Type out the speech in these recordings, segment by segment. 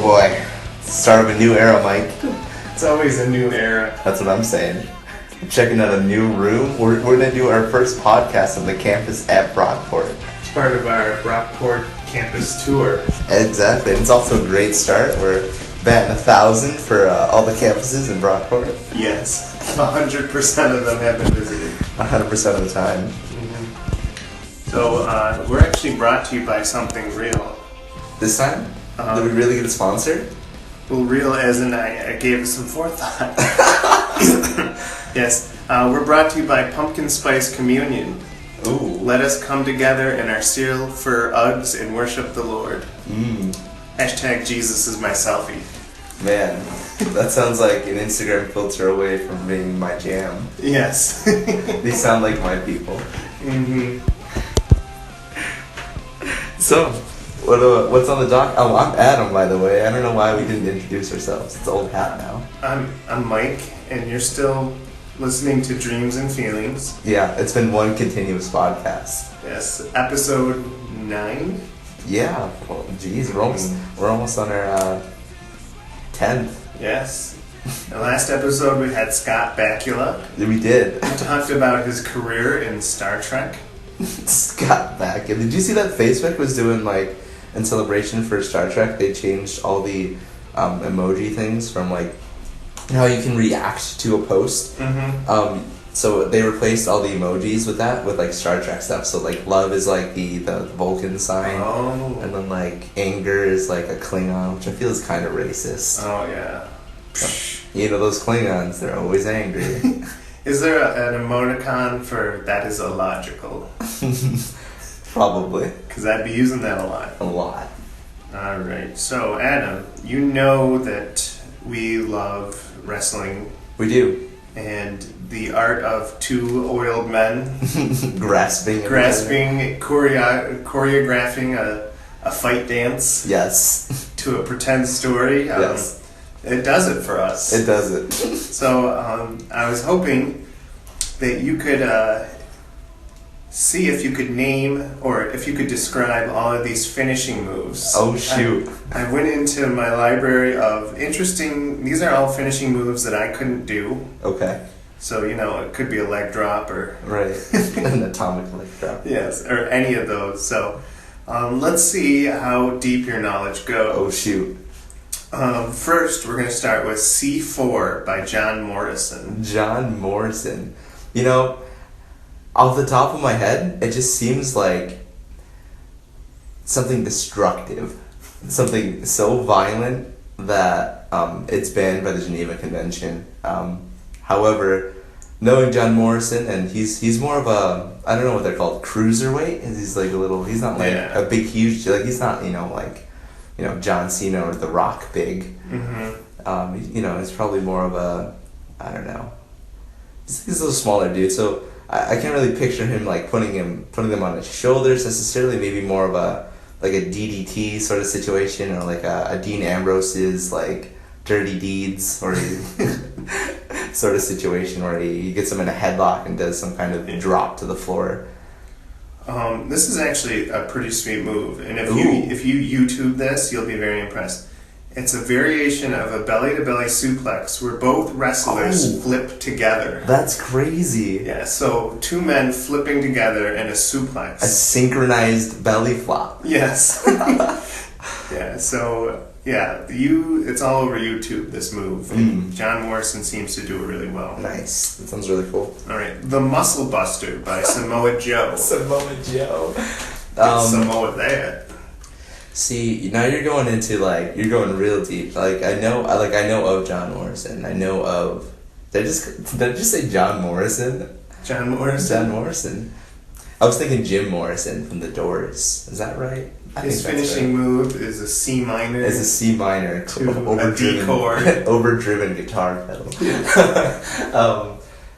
boy. Start of a new era, Mike. It's always a new era. That's what I'm saying. I'm checking out a new room. We're going to do our first podcast on the campus at Brockport. It's part of our Brockport campus tour. Exactly. And it's also a great start. We're batting 1,000 for all the campuses in Brockport. Yes. 100% of them have been visited. 100% of the time. Mm-hmm. So we're actually brought to you by something real. This time? Did we really get a sponsor? Well, real as in I gave it some forethought. Yes. We're brought to you by Pumpkin Spice Communion. Ooh. Let us come together in our seal for Uggs and worship the Lord. Hashtag Jesus is my selfie. Man, that sounds like an Instagram filter away from being my jam. Yes. These sound like my people. Mm-hmm. So, what's on the dock? Oh, I'm Adam, by the way. I don't know why we didn't introduce ourselves. It's old hat now. I'm Mike, and you're still listening to Dreams and Feelings. Yeah, it's been one continuous podcast. Yes, episode 9. Yeah, well, geez, we're almost on our 10th. Yes. The last episode we had Scott Bakula. We did. We talked about his career in Star Trek. Scott Bakula. Did you see that Facebook was doing like in celebration for Star Trek? They changed all the emoji things from like how you can react to a post. Mm-hmm. So they replaced all the emojis with that, with like Star Trek stuff. So like love is like the Vulcan sign. Oh. And then like anger is like a Klingon, which I feel is kind of racist. Oh, yeah. You know, those Klingons, they're always angry. Is there an emoticon for that is illogical? Probably. Because I'd be using that a lot. A lot. Alright, so Adam, you know that we love wrestling. We do. And the art of two oiled men grasping, choreographing a fight dance. Yes. To a pretend story. Yes. It does it for us. It does it. So I was hoping that you could see if you could name or if you could describe all of these finishing moves. Oh, shoot. I went into my library of these are all finishing moves that I couldn't do. Okay. So, you know, it could be a leg drop or... Right. An atomic leg drop. Yes, or any of those. So, let's see how deep your knowledge goes. Oh, shoot. First, we're going to start with C4 by John Morrison. John Morrison. You know, off the top of my head, it just seems like something destructive. Something so violent that it's banned by the Geneva Convention. However, knowing John Morrison, and he's more of a, I don't know what they're called, cruiserweight? He's like he's not like a big, huge, like he's not, John Cena or The Rock big. Mm-hmm. He's probably more of a, I don't know. He's a little smaller dude, so I can't really picture him like putting them on his shoulders necessarily. Maybe more of a like a DDT sort of situation, or like a Dean Ambrose's like Dirty Deeds or sort of situation where he gets him in a headlock and does some kind of drop to the floor. This is actually a pretty sweet move, and if you YouTube this, you'll be very impressed. It's a variation of a belly-to-belly suplex where both wrestlers flip together. That's crazy. Yeah, so two men flipping together in a suplex. A synchronized belly flop. Yes. Yeah, so, it's all over YouTube, this move. And John Morrison seems to do it really well. Nice. That sounds really cool. All right, The Muscle Buster by Samoa Joe. Samoa Joe. Samoa that. See, now you're going real deep. I know of John Morrison. I know of. Did I just say John Morrison? John Morrison. John Morrison. I was thinking Jim Morrison from The Doors. Is that right? His finishing move is a C minor. Is a C minor to a D chord. Overdriven guitar pedal.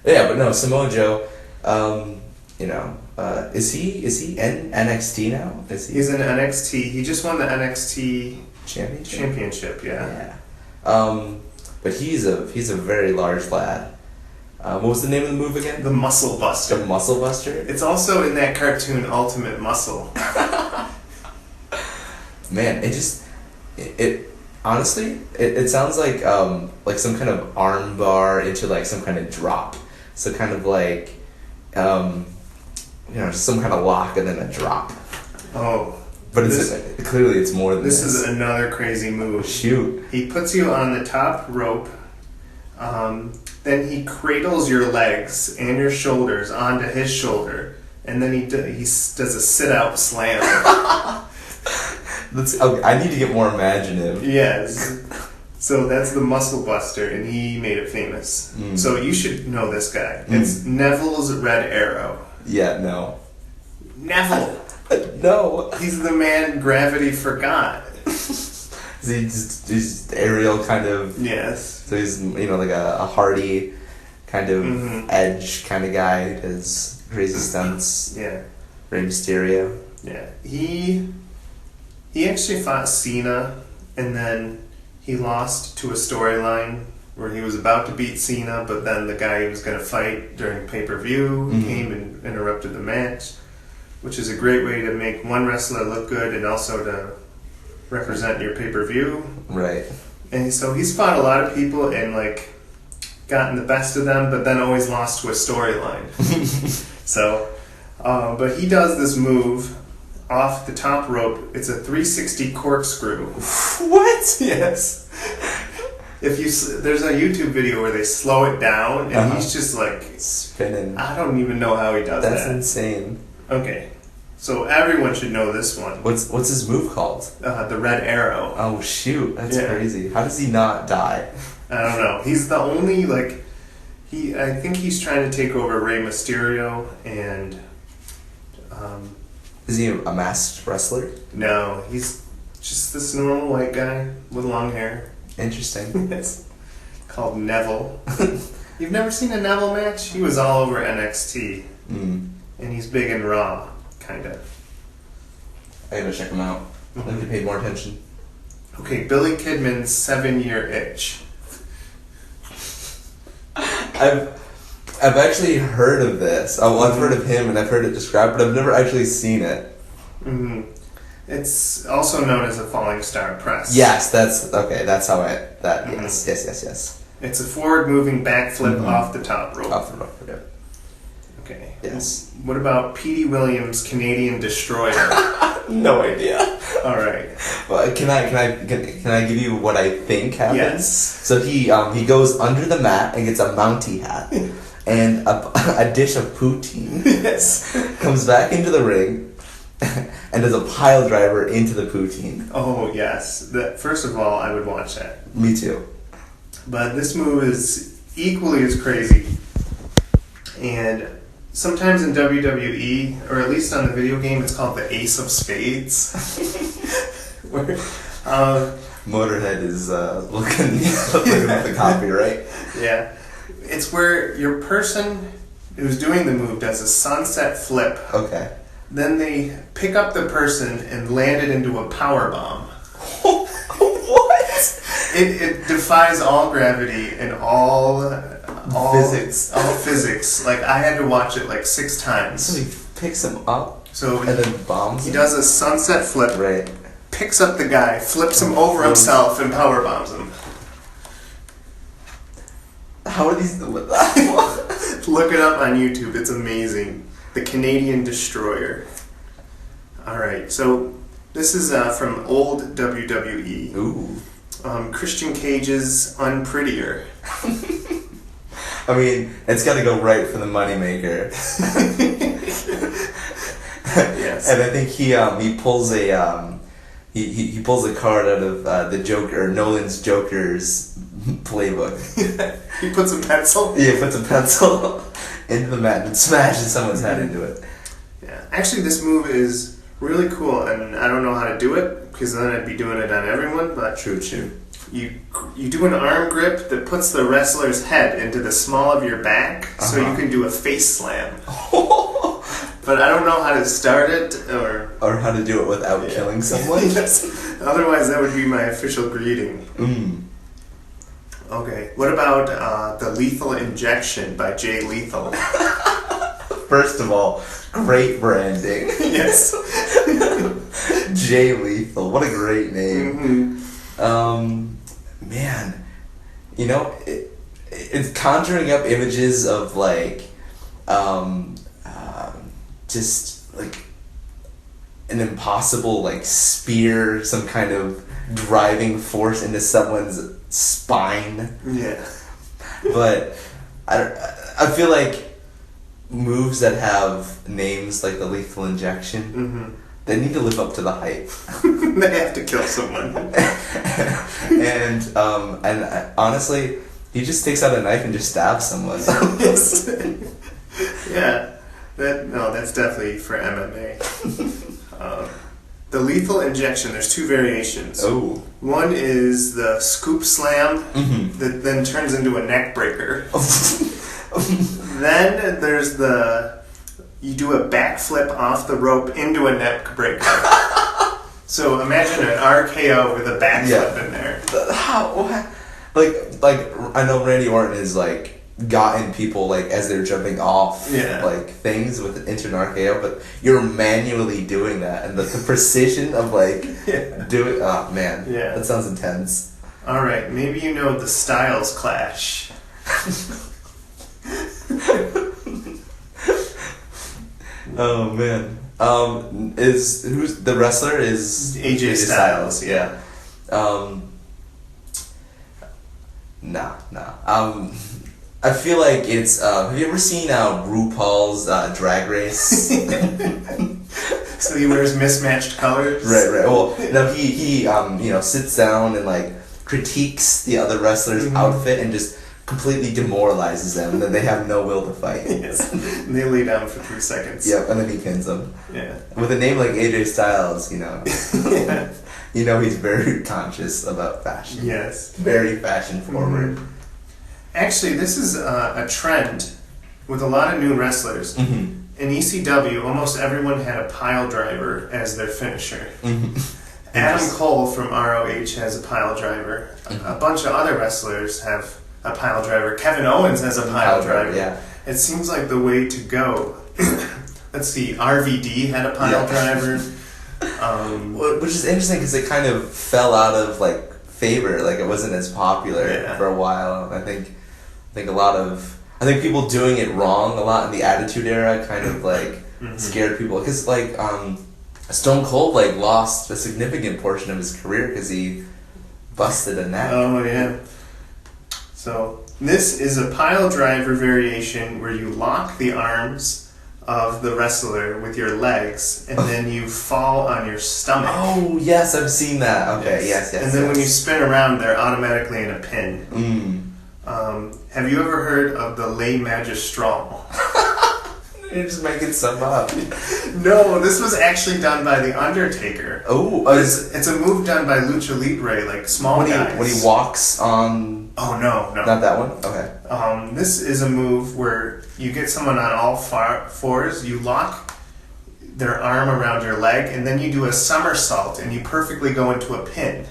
But no, Samoa Joe. Is he in NXT now? He's in NXT. He just won the NXT championship. Yeah. But he's a very large lad. What was the name of the move again? The Muscle Buster. The Muscle Buster? It's also in that cartoon Ultimate Muscle. Man, Honestly, it sounds like some kind of arm bar into like some kind of drop. So kind of like some kind of lock and then a drop. Oh. But clearly it's more than this. This is another crazy move. Shoot. He puts you on the top rope. Then he cradles your legs and your shoulders onto his shoulder. And then he does a sit-out slam. I need to get more imaginative. Yes. So that's the Muscle Buster, and he made it famous. So you should know this guy. It's Neville's Red Arrow. Yeah, no. Neville! No. He's the man gravity forgot. He's aerial kind of... Yes. So he's, like a hardy kind of edge kind of guy who does crazy stunts. Yeah. Rey Mysterio. Yeah. He actually fought Cena, and then he lost to a storyline where he was about to beat Cena, but then the guy he was going to fight during pay-per-view came and interrupted the match, which is a great way to make one wrestler look good and also to represent your pay-per-view. Right. And so he's fought a lot of people and like gotten the best of them, but then always lost to a storyline. So, but he does this move off the top rope. It's a 360 corkscrew. What? Yes. There's a YouTube video where they slow it down and he's just like spinning. I don't even know how he does that. That's insane. Okay, so everyone should know this one. What's his move called? The Red Arrow. Oh shoot, that's crazy. How does he not die? I don't know. He's the only I think he's trying to take over Rey Mysterio and. Is he a masked wrestler? No, he's just this normal white guy with long hair. Interesting. It's called Neville. You've never seen a Neville match? He was all over NXT. And he's big and raw, kind of. I gotta check him out. I need to pay more attention. Okay, Billy Kidman's 7-year itch. I've actually heard of this. Oh, well, I've heard of him and I've heard it described, but I've never actually seen it. It's also known as a falling star press. Yes, that's okay. That's how yes. It's a forward-moving backflip off the top rope. Off the rope, yeah. Okay. Yes. What about Petey Williams' Canadian Destroyer? No idea. All right. Well, can I give you what I think happens? Yes. So he goes under the mat and gets a Mountie hat and a dish of poutine. Yes. Comes back into the ring and does a pile driver into the poutine. Oh yes. First of all, I would watch that. Me too. But this move is equally as crazy. And sometimes in WWE, or at least on the video game, it's called the Ace of Spades. Where, Motorhead is looking at the copyright. Yeah. It's where your person who's doing the move does a sunset flip. Okay. Then they pick up the person and land it into a power bomb. What? It defies all gravity and all physics. All physics. Like I had to watch it like 6 times. So he picks him up. So and then bombs. He does a sunset flip. Right. Picks up the guy, flips him over himself, and power bombs him. How are these? Look it up on YouTube. It's amazing. The Canadian Destroyer. All right. So this is from old WWE. Ooh. Christian Cage's Unprettier. I mean, it's got to go right for the moneymaker. Yes. And I think he pulls a he pulls a card out of the Joker, Nolan's Joker's playbook. He puts a pencil? Yeah, he puts a pencil into the mat and smashes someone's head into it. Yeah. Actually, this move is really cool, and I don't know how to do it, because then I'd be doing it on everyone, but... True. You do an arm grip that puts the wrestler's head into the small of your back, so you can do a face slam. But I don't know how to start it, or how to do it without killing someone. Yes. Otherwise, that would be my official greeting. Okay, what about The Lethal Injection by Jay Lethal? First of all, great branding. Yes. Jay Lethal, what a great name. Man, you know, it's conjuring up images of like, just like an impossible like spear, some kind of driving force into someone's spine. Yeah. But I feel like moves that have names like the Lethal Injection, they need to live up to the hype. They have to kill someone. and honestly, he just takes out a knife and just stabs someone. Yeah. That's definitely for MMA. The Lethal Injection, there's two variations. Oh. One is the scoop slam that then turns into a neck breaker. Then there's you do a backflip off the rope into a neck breaker. So imagine an RKO with a backflip in there. How? Like I know Randy Orton has like gotten people like as they're jumping off like things with into an RKO, but you're manually doing that, and the precision of like doing. Oh man, that sounds intense. All right, maybe you know the Styles Clash. Oh man. Who's the wrestler is AJ Styles. Yeah. Nah. I feel like it's. Have you ever seen RuPaul's Drag Race? So he wears mismatched colors. Right. Well, no, he sits down and like critiques the other wrestler's outfit and just completely demoralizes them, and then they have no will to fight. Yes. And they lay down for 3 seconds. Yep, and then he pins them. Yeah. With a name like AJ Styles, he's very conscious about fashion. Yes. Very fashion forward. Actually, this is a trend with a lot of new wrestlers. In ECW, almost everyone had a pile driver as their finisher. Adam Cole from ROH has a pile driver. A bunch of other wrestlers have a pile driver. Kevin Owens has a pile driver. Yeah. It seems like the way to go. Let's see, RVD had a pile driver. Which is interesting because it kind of fell out of like favor. Like it wasn't as popular for a while. I think people doing it wrong a lot in the Attitude Era kind of like scared people, because like Stone Cold like lost a significant portion of his career because he busted a neck. Oh yeah. So this is a pile driver variation where you lock the arms of the wrestler with your legs, and then you fall on your stomach. Oh yes, I've seen that. Okay, yes. And then when you spin around, they're automatically in a pin. Have you ever heard of the Le Magistral? You're just making stuff up. No, this was actually done by The Undertaker. Oh, it's a move done by Lucha Libre, like small guys. When he walks on... Oh, no. Not that one? Okay. This is a move where you get someone on all fours, you lock their arm around your leg, and then you do a somersault, and you perfectly go into a pin.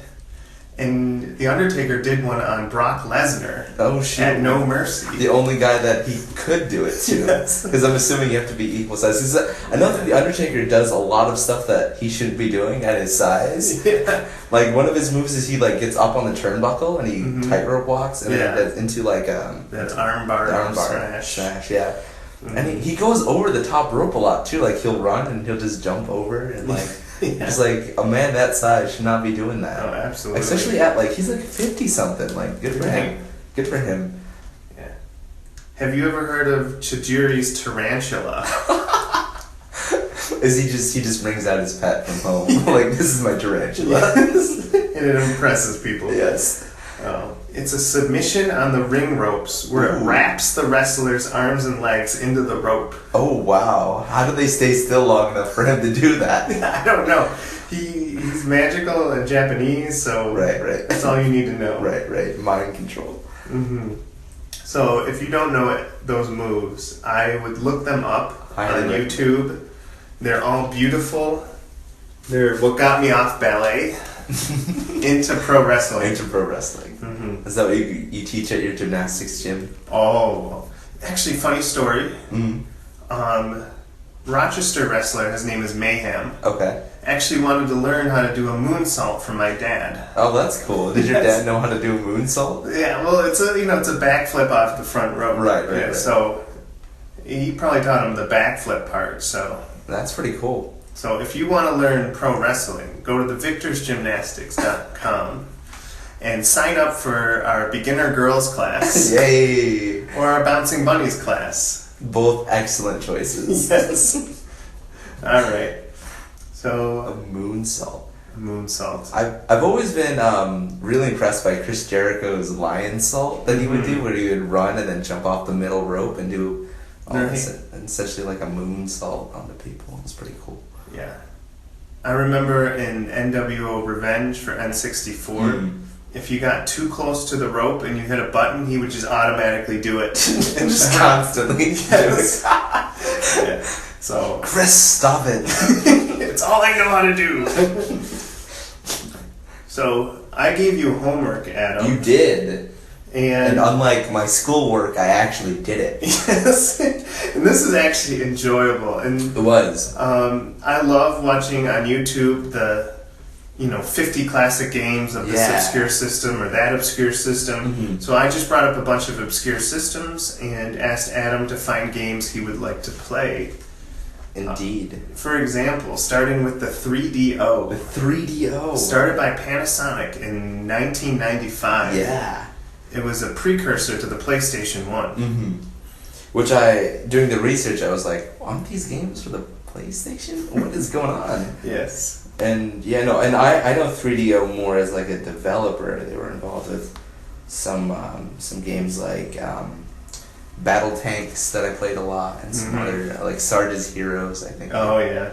And The Undertaker did one on Brock Lesnar. Oh, shit. At No Mercy. The only guy that he could do it to. Yes. Because I'm assuming you have to be equal size. I know that The Undertaker does a lot of stuff that he shouldn't be doing at his size. Yeah. Like, one of his moves is he, like, gets up on the turnbuckle and he tightrope walks and then gets into, like, that armbar smash, yeah. And he goes over the top rope a lot, too. Like, he'll run and he'll just jump over and, like... Just like a man that size should not be doing that. Oh, absolutely. Especially at like he's like 50 something. Like good for him. Good for him. Yeah. Have you ever heard of Chijiri's tarantula? He just brings out his pet from home. Like this is my tarantula. Yes. And it impresses people. Yes. It's a submission on the ring ropes where it wraps the wrestler's arms and legs into the rope. Oh wow! How do they stay still long enough for him to do that? I don't know. He's magical and Japanese, so right. That's all you need to know. Right. Mind control. So if you don't know those moves, I would look them up on YouTube. They're all beautiful. They're what got me off ballet into pro wrestling. Is that what you teach at your gymnastics gym? Oh, actually, funny story. Rochester wrestler, his name is Mayhem, Okay. actually wanted to learn how to do a moonsault from my dad. Oh, that's cool. Did your dad know how to do a moonsault? Yeah, well, it's a backflip off the front rope. Right. So he probably taught him the backflip part. So That's pretty cool. So if you want to learn pro wrestling, go to thevictorsgymnastics.com and sign up for our beginner girls class. Yay! Or our bouncing bunnies class. Both excellent choices. Yes. All right. So A moonsault. moonsault. I've always been really impressed by Chris Jericho's lion salt that he would do, where he would run and then jump off the middle rope and do essentially like a moonsault onto people. It's pretty cool. Yeah. I remember in NWO Revenge for N64, if you got too close to the rope and you hit a button, he would just automatically do it. And just constantly do it. Yeah. So Chris, stop it. it's all I know how to do. So I gave you homework, Adam. You did. And unlike my schoolwork, I actually did it. Yes. And this is actually enjoyable. And It was. I love watching on YouTube the 50 classic games of this obscure system or that obscure system. So I just brought up a bunch of obscure systems and asked Adam to find games he would like to play. Indeed. For example, starting with the 3DO. The 3DO. Started by Panasonic in 1995. Yeah. It was a precursor to the PlayStation 1. Which during the research, I was like, aren't these games for the PlayStation? What is going on? Yes. And I know 3DO more as like a developer. They were involved with some games like Battle Tanks that I played a lot, and some other like Sarge's Heroes, I think. Oh yeah.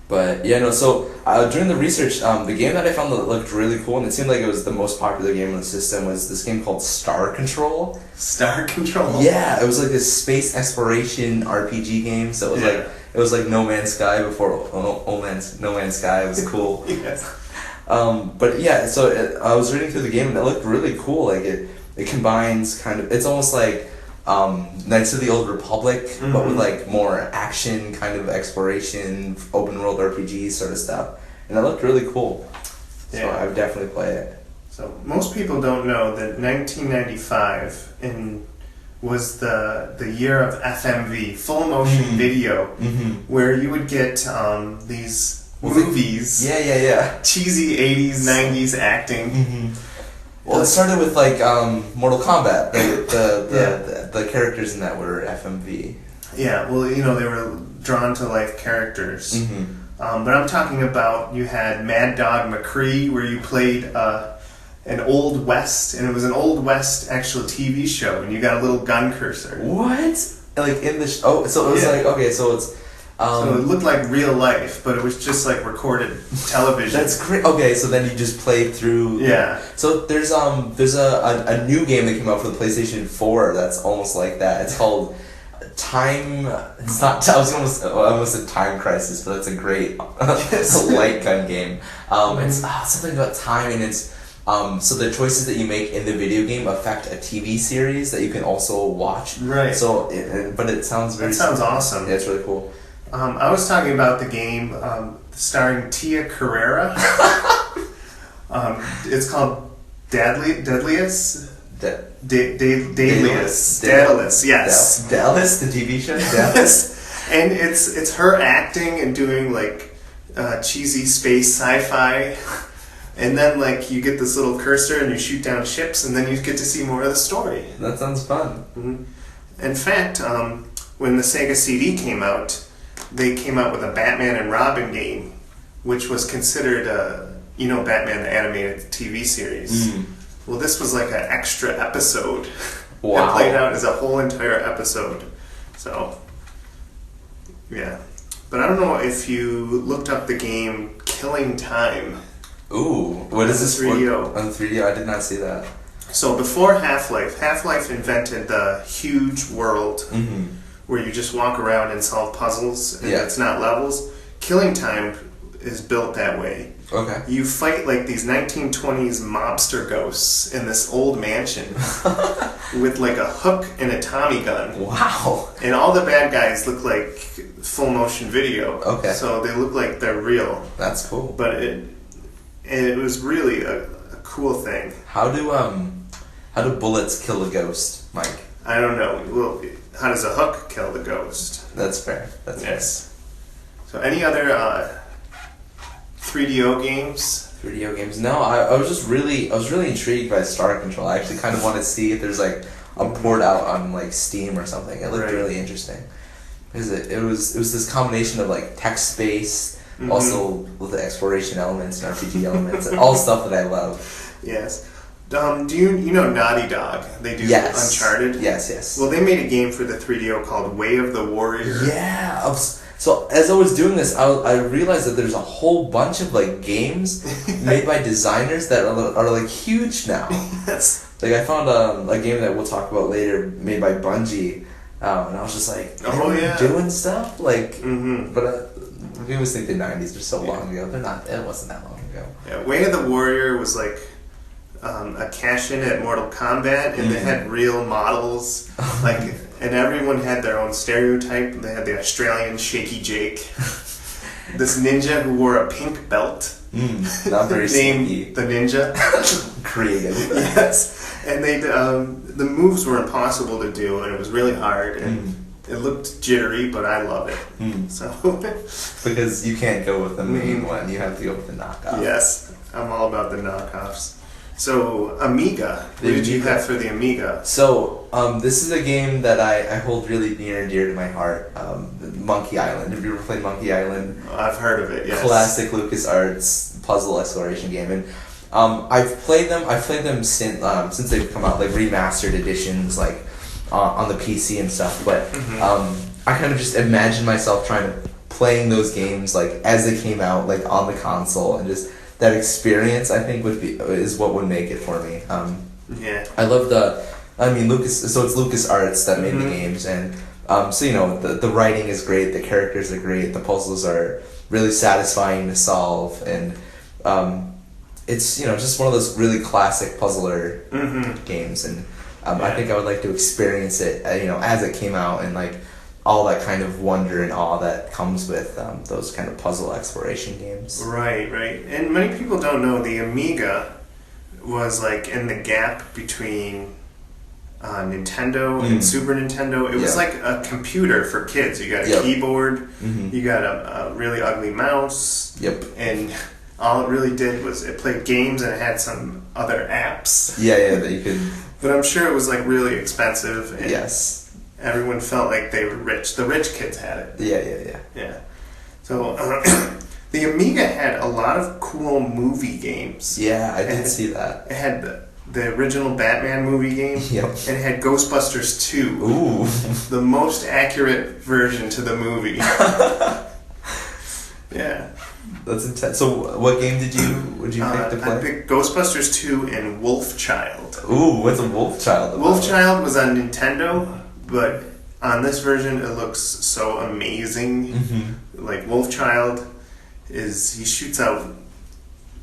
But so during the research, the game that I found that looked really cool, and it seemed like it was the most popular game on the system, was this game called Star Control. Star Control? Yeah, it was like this space exploration RPG game, so it was like No Man's Sky before No Man's Sky. It was cool. Yes. But yeah, so I was reading through the game, and it looked really cool. Like it combines it's almost like Knights of the Old Republic, but with like more action kind of exploration, open world RPG sort of stuff, and it looked really cool. So I would definitely play it. So most people don't know that 1995 was the year of FMV, full motion video, where you would get these movies, cheesy 80s, 90s acting. Well, it started with like Mortal Kombat. The characters in that were FMV. Yeah, well, they were drawn to life characters. But I'm talking about, you had Mad Dog McCree, where you played an Old West, and it was an Old West actual TV show, and you got a little gun cursor. What? Like in the so it was like, okay, so it's so it looked like real life, but it was just like recorded television. That's great. Okay, so then you just played through. Yeah. So there's a new game that came out for the PlayStation 4 that's almost like that. It's called Time. It's not. I almost said Time Crisis, but that's a great light gun game. It's something about time, and it's so the choices that you make in the video game affect a TV series that you can also watch. Right. So, but it sounds very. That sounds awesome. Yeah, it's really cool. I was talking about the game starring Tia Carrera. It's called Deadliest. Daedalus. Yes. Dallas, the TV show. Dallas. And it's her acting and doing like cheesy space sci-fi. And then like you get this little cursor and you shoot down ships, and then you get to see more of the story. That sounds fun. In fact, when the Sega CD came out, they came out with a Batman and Robin game, which was considered Batman the animated TV series. Well, this was like an extra episode. Wow. It played out as a whole entire episode. So, yeah. But I don't know if you looked up the game Killing Time. Ooh, what is this? 3DO. On 3DO, I did not see that. So before Half-Life invented the huge world where you just walk around and solve puzzles, and it's not levels. Killing Time is built that way. Okay. You fight like these 1920s mobster ghosts in this old mansion with like a hook and a Tommy gun. Wow. And all the bad guys look like full motion video. Okay. So they look like they're real. That's cool. But it was really a cool thing. How do bullets kill a ghost, Mike? I don't know. Well, how does a hook kill the ghost? That's fair. That's yes. So any other 3DO games? 3DO games? No, I was really intrigued by Star Control. I actually kind of want to see if there's like a port out on like Steam or something. It looked really interesting because it was this combination of like text based, also with the exploration elements and RPG elements, and all stuff that I love. Yes. Do you know Naughty Dog? They do Uncharted? Yes. Well, they made a game for the 3DO called Way of the Warrior. Yeah. So as I was doing this, I realized that there's a whole bunch of like games made by designers that are like huge now. Yes. Like I found a game that we'll talk about later made by Bungie, and I was just like, doing stuff like. But we always think the '90s are so long ago. They're not. It wasn't that long ago. Yeah, Way of the Warrior was like a cash-in at Mortal Kombat, and they had real models, like, and everyone had their own stereotype. They had the Australian Shaky Jake, this ninja who wore a pink belt, not very named the Ninja. Creative. Yes, and they the moves were impossible to do, and it was really hard, and it looked jittery, but I love it. So because you can't go with the main one, you have to go with the knockoff. Yes, I'm all about the knockoffs. So, Amiga. What did you have for the Amiga? So, this is a game that I hold really near and dear to my heart. Monkey Island. Have you ever played Monkey Island? I've heard of it, yes. Classic LucasArts puzzle exploration game. And I've played them since they've come out, like remastered editions, like on the PC and stuff. But I kind of just imagine myself playing those games like as they came out, like on the console, and just that experience, I think, is what would make it for me. I love Lucas. So it's LucasArts that made the games, and so the writing is great, the characters are great, the puzzles are really satisfying to solve, and it's just one of those really classic puzzler games, and I think I would like to experience it, as it came out, and like all that kind of wonder and awe that comes with those kind of puzzle exploration games. Right. And many people don't know the Amiga was like in the gap between Nintendo and Super Nintendo. It was like a computer for kids. You got a keyboard, you got a really ugly mouse, and all it really did was it played games and it had some other apps. That you could. But I'm sure it was like really expensive. And everyone felt like they were rich. The rich kids had it. Yeah. So the Amiga had a lot of cool movie games. Yeah, I did see that. It had the original Batman movie game. And it had Ghostbusters 2. Ooh. The most accurate version to the movie. Yeah. That's intense. So what game would you pick to play? I picked Ghostbusters 2 and Wolfchild. Ooh, what's a Wolfchild? Wolfchild was on Nintendo. But on this version, it looks so amazing. Like Wolfchild he shoots out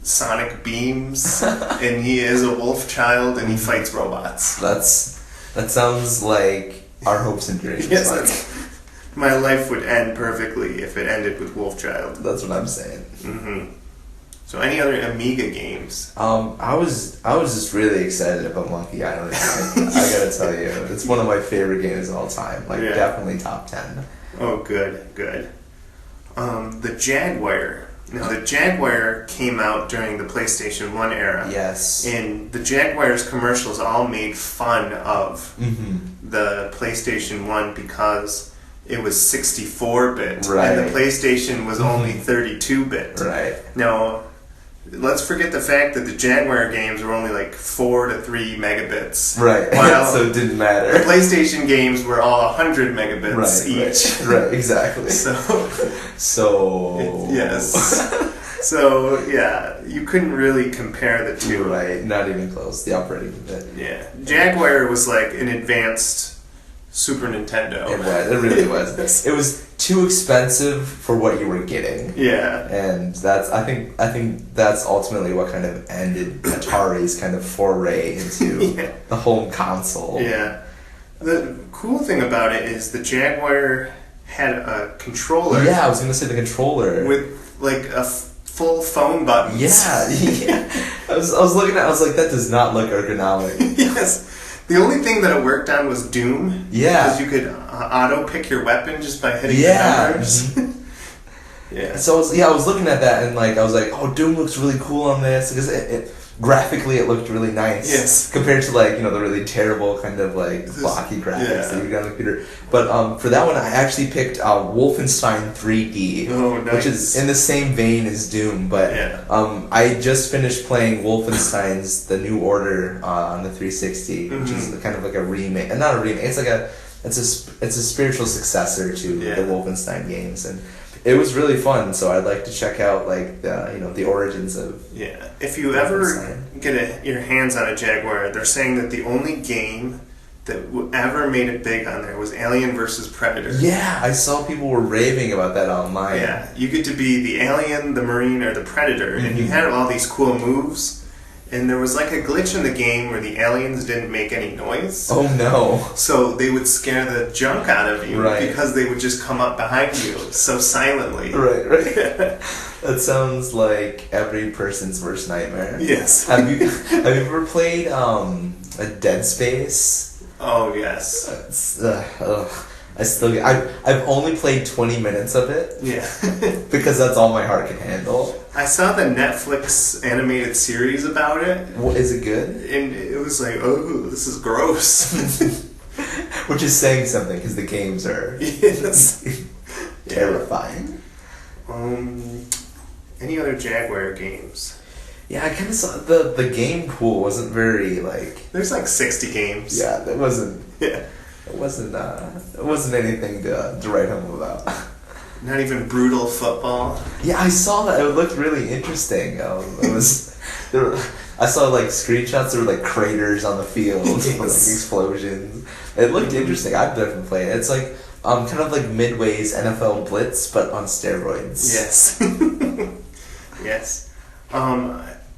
sonic beams, and he is a wolf child, and he fights robots. That sounds like our hopes and dreams. Yes, my life would end perfectly if it ended with Wolfchild. That's what I'm saying. So, any other Amiga games? I was just really excited about Monkey Island. I gotta tell you, it's one of my favorite games of all time. Like definitely top 10. Oh, good. The Jaguar. Now, the Jaguar came out during the PlayStation 1 era. Yes. And the Jaguar's commercials all made fun of the PlayStation 1 because it was 64-bit. Right. And the PlayStation was only 32-bit. Right. Now, let's forget the fact that the Jaguar games were only like 4 to 3 megabits. Right. While so it didn't matter. The PlayStation games were all 100 megabits each. Right, exactly. So yeah, you couldn't really compare the two. Right, not even close. The operating bit. Yeah. Jaguar was like an advanced Super Nintendo. It really was. It was too expensive for what you were getting. Yeah. And I think that's ultimately what kind of ended Atari's kind of foray into the home console. Yeah. The cool thing about it is the Jaguar had a controller. Yeah, I was gonna say the controller with like a full phone buttons. Yeah, yeah. I was looking at. I was like, that does not look ergonomic. Yes. The only thing that it worked on was Doom. Yeah. Because you could auto pick your weapon just by hitting the numbers. Yeah. So I was looking at that and like I was like, oh, Doom looks really cool on this because graphically it looked really nice. Yes. Compared to like the really terrible kind of like blocky graphics that you got on the computer. But for that one I actually picked Wolfenstein 3D, nice. Which is in the same vein as Doom. But I just finished playing Wolfenstein's The New Order on the 360, which is kind of like a remake, and not a remake. It's like it's a spiritual successor to the Wolfenstein games and. It was really fun, so I'd like to check out like the origins of. Yeah, if you ever get your hands on a Jaguar, they're saying that the only game that ever made it big on there was Alien vs. Predator. Yeah, I saw people were raving about that online. Yeah, you get to be the alien, the marine, or the predator, and you had all these cool moves. And there was like a glitch in the game where the aliens didn't make any noise. Oh no. So they would scare the junk out of you because they would just come up behind you so silently. Right. That sounds like every person's worst nightmare. Yes. Have you ever played a Dead Space? Oh yes. I've only played 20 minutes of it. Yeah. Because that's all my heart can handle. I saw the Netflix animated series about it. Well, is it good? And it was like, oh, this is gross. Which is saying something, because the games are terrifying. Any other Jaguar games? Yeah, I kind of saw the game pool wasn't very like. There's like 60 games. Yeah, that wasn't. Yeah. It wasn't anything to write home about. Not even brutal football. Yeah, I saw that. It looked really interesting. I saw like screenshots. There were like craters on the field, like explosions. It looked interesting. I'd definitely play it. It's like kind of like Midway's NFL Blitz, but on steroids. Yes. Yes.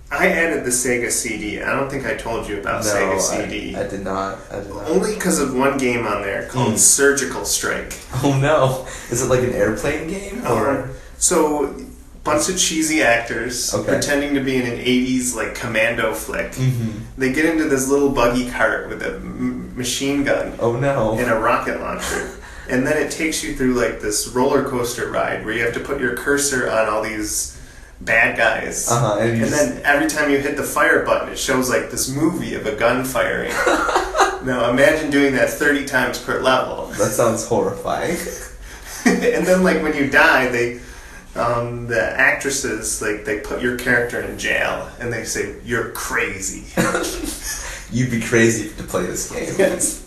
I added the Sega CD. I don't think I told you about Sega CD. I did not. Only because of one game on there called Surgical Strike. Oh no! Is it like an airplane game or? So, bunch of cheesy actors pretending to be in an 80s like commando flick. They get into this little buggy cart with a machine gun. Oh no! And a rocket launcher. And then it takes you through like this roller coaster ride where you have to put your cursor on all these bad guys. And then every time you hit the fire button, it shows like this movie of a gun firing. Now imagine doing that 30 times per level. That sounds horrifying. And then like when you die, they the actresses like they put your character in jail and they say you're crazy. You'd be crazy to play this game. Yes.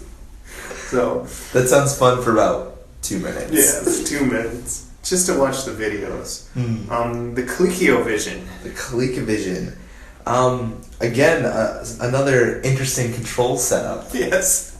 So that sounds fun for about 2 minutes. Yeah, it's 2 minutes. Just to watch the videos. The ColecoVision. The ColecoVision. Again, another interesting control setup. Yes.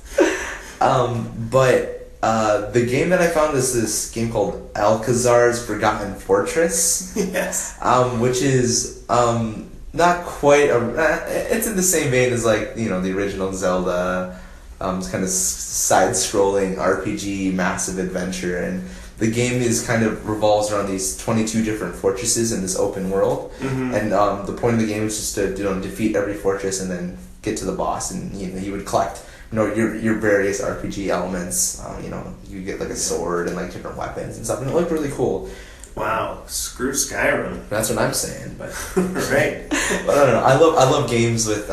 But the game that I found is this game called Alcazar's Forgotten Fortress. Yes. Which is not quite it's in the same vein as like the original Zelda. It's kind of side-scrolling RPG, massive adventure, and the game kind of revolves around these 22 different fortresses in this open world, and the point of the game is just to defeat every fortress and then get to the boss, and you would collect your various RPG elements. You get like a sword and like different weapons and stuff, and it looked really cool. Wow, screw Skyrim. That's what I'm saying, but right. But I don't know. I love games with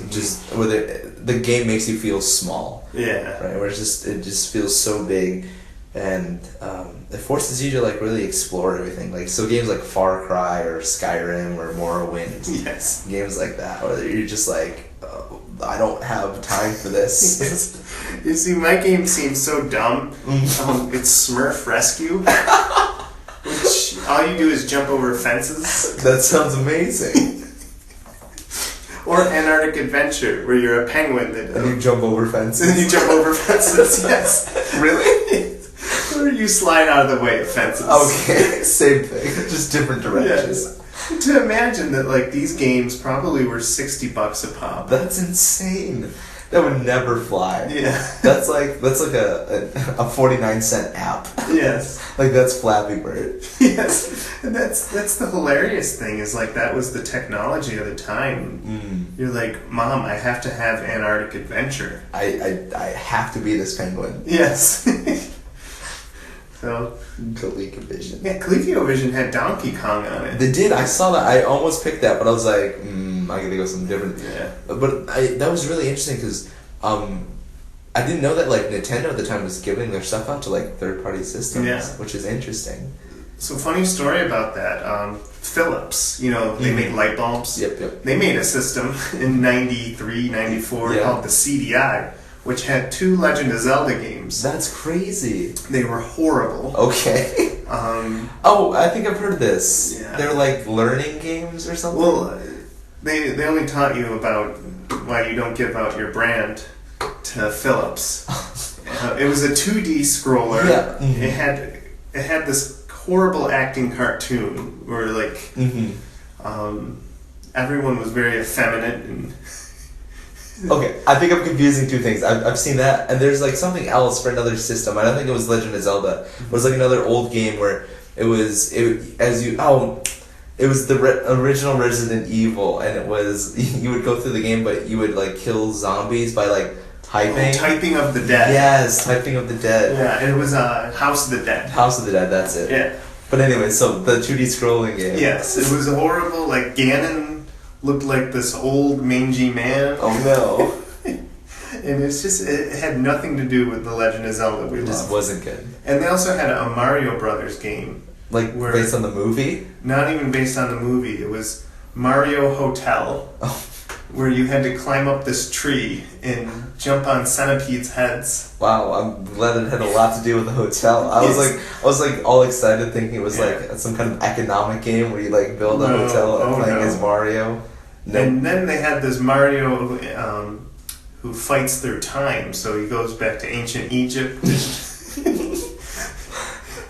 just where the game makes you feel small. Yeah. Right. Where it just feels so big. And it forces you to like really explore everything. Like games like Far Cry or Skyrim or Morrowind. Yes. Games like that, where you're just like, I don't have time for this. Yes. You see, my game seems so dumb. It's Smurf Rescue, which all you do is jump over fences. That sounds amazing. Or Antarctic Adventure, where you're a penguin and you jump over fences. And you jump over fences. Yes. Really? Or you slide out of the way of fences. Okay, same thing, just different directions. Yes. To imagine that like these games probably were $60 a pop. That's insane. That would never fly. Yeah. That's like a 49-cent app. Yes. Like that's Flappy Bird. Yes. And that's the hilarious thing is like that was the technology of the time. You're like, Mom, I have to have Antarctic Adventure. I have to be this penguin. Yes. So ColecoVision. Yeah, ColecoVision had Donkey Kong on it. They did. I saw that. I almost picked that, but I was like, I gotta go something different. Yeah. But that was really interesting because I didn't know that like Nintendo at the time was giving their stuff out to like third-party systems, which is interesting. So funny story about that. Philips, they make light bulbs. Yep. They made a system in 93, 94 called the CDI, which had 2 Legend of Zelda games. That's crazy. They were horrible. Okay. I think I've heard this. Yeah. They're like learning games or something? Well, they only taught you about why you don't give out your brand to Philips. It was a 2D scroller. Yeah. It had this horrible acting cartoon where like everyone was very effeminate and Okay, I think I'm confusing two things. I've seen that, and there's like something else for another system. I don't think it was Legend of Zelda. It was like another old game where it was the original Resident Evil, and it was you would go through the game, but you would like kill zombies by like typing. Typing of the Dead. Yes, Typing of the Dead. Yeah, it was House of the Dead. House of the Dead. That's it. Yeah. But anyway, so the 2D scrolling game. Yes, it was horrible. Like Ganon looked like this old mangy man. Oh no. And it had nothing to do with the Legend of Zelda we loved. It just wasn't good. And they also had a Mario Brothers game. Like based on the movie? Not even based on the movie. It was Mario Hotel. Where you had to climb up this tree and jump on centipedes' heads. Wow, I'm glad it had a lot to do with the hotel. I was like all excited thinking it was like some kind of economic game where you like build a hotel and playing as Mario. No. And then they had this Mario who fights through time, so he goes back to ancient Egypt.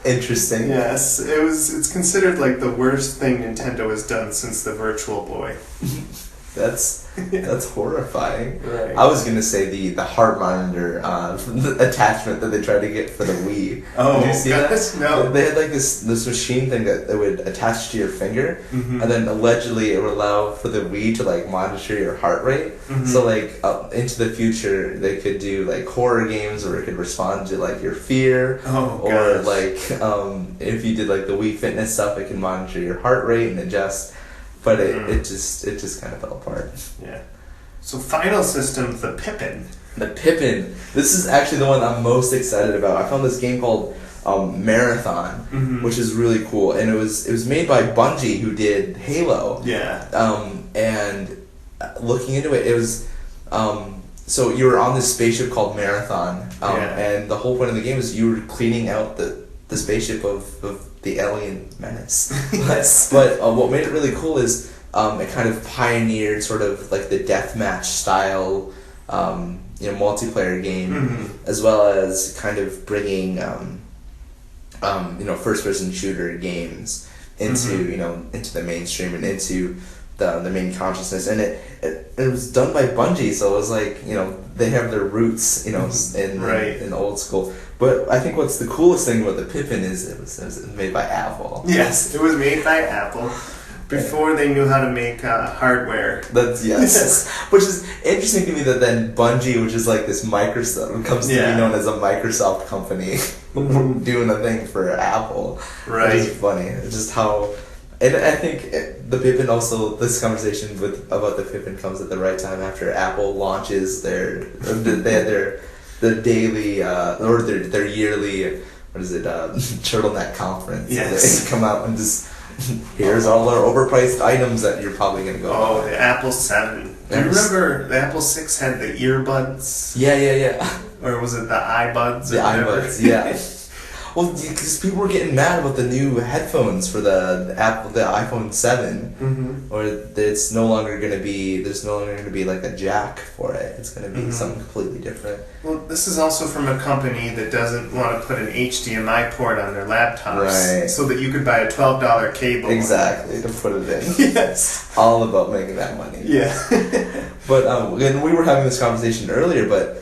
Interesting. Yes, it's considered like the worst thing Nintendo has done since the Virtual Boy. That's horrifying. Right. I was gonna say the heart monitor attachment that they tried to get for the Wii. Oh, did you see that? No. They had like this machine thing that they would attach to your finger, and then allegedly it would allow for the Wii to like monitor your heart rate. So like into the future, they could do like horror games, or it could respond to like your fear, or like if you did like the Wii Fitness stuff, it can monitor your heart rate and adjust. But it just kind of fell apart. Yeah. So final system, the Pippin. The Pippin. This is actually the one I'm most excited about. I found this game called Marathon, which is really cool, and it was made by Bungie, who did Halo. Yeah. And looking into it, it was so you were on this spaceship called Marathon, and the whole point of the game is you were cleaning out the spaceship of the alien menace. Yes. But what made it really cool is it kind of pioneered sort of like the deathmatch style multiplayer game, as well as kind of bringing first person shooter games into into the mainstream and into the main consciousness. And it was done by Bungie, so it was like they have their roots in old school. But I think what's the coolest thing about the Pippin is it was made by Apple. Yes, it was made by Apple before they knew how to make hardware. That's yes. Which is interesting to me that then Bungie, which is like this Microsoft, comes to be known as a Microsoft company, doing a thing for Apple. Right. Which is funny. It's just how. And I think the Pippin also, this conversation about the Pippin comes at the right time after Apple launches their daily or their yearly turtleneck conference. Yes. They come out and just here's all our overpriced items that you're probably gonna go. Oh, the Apple 7. Do you remember the Apple 6 had the earbuds? Yeah. Or was it the iBuds? The iBuds, yeah. Well, because people were getting mad about the new headphones for the iPhone 7, or it's no longer going to be. There's no longer going to be like a jack for it. It's going to be something completely different. Well, this is also from a company that doesn't want to put an HDMI port on their laptops, so that you could buy a $12 cable. Exactly, to put it in. Yes. All about making that money. Yeah. But and we were having this conversation earlier, but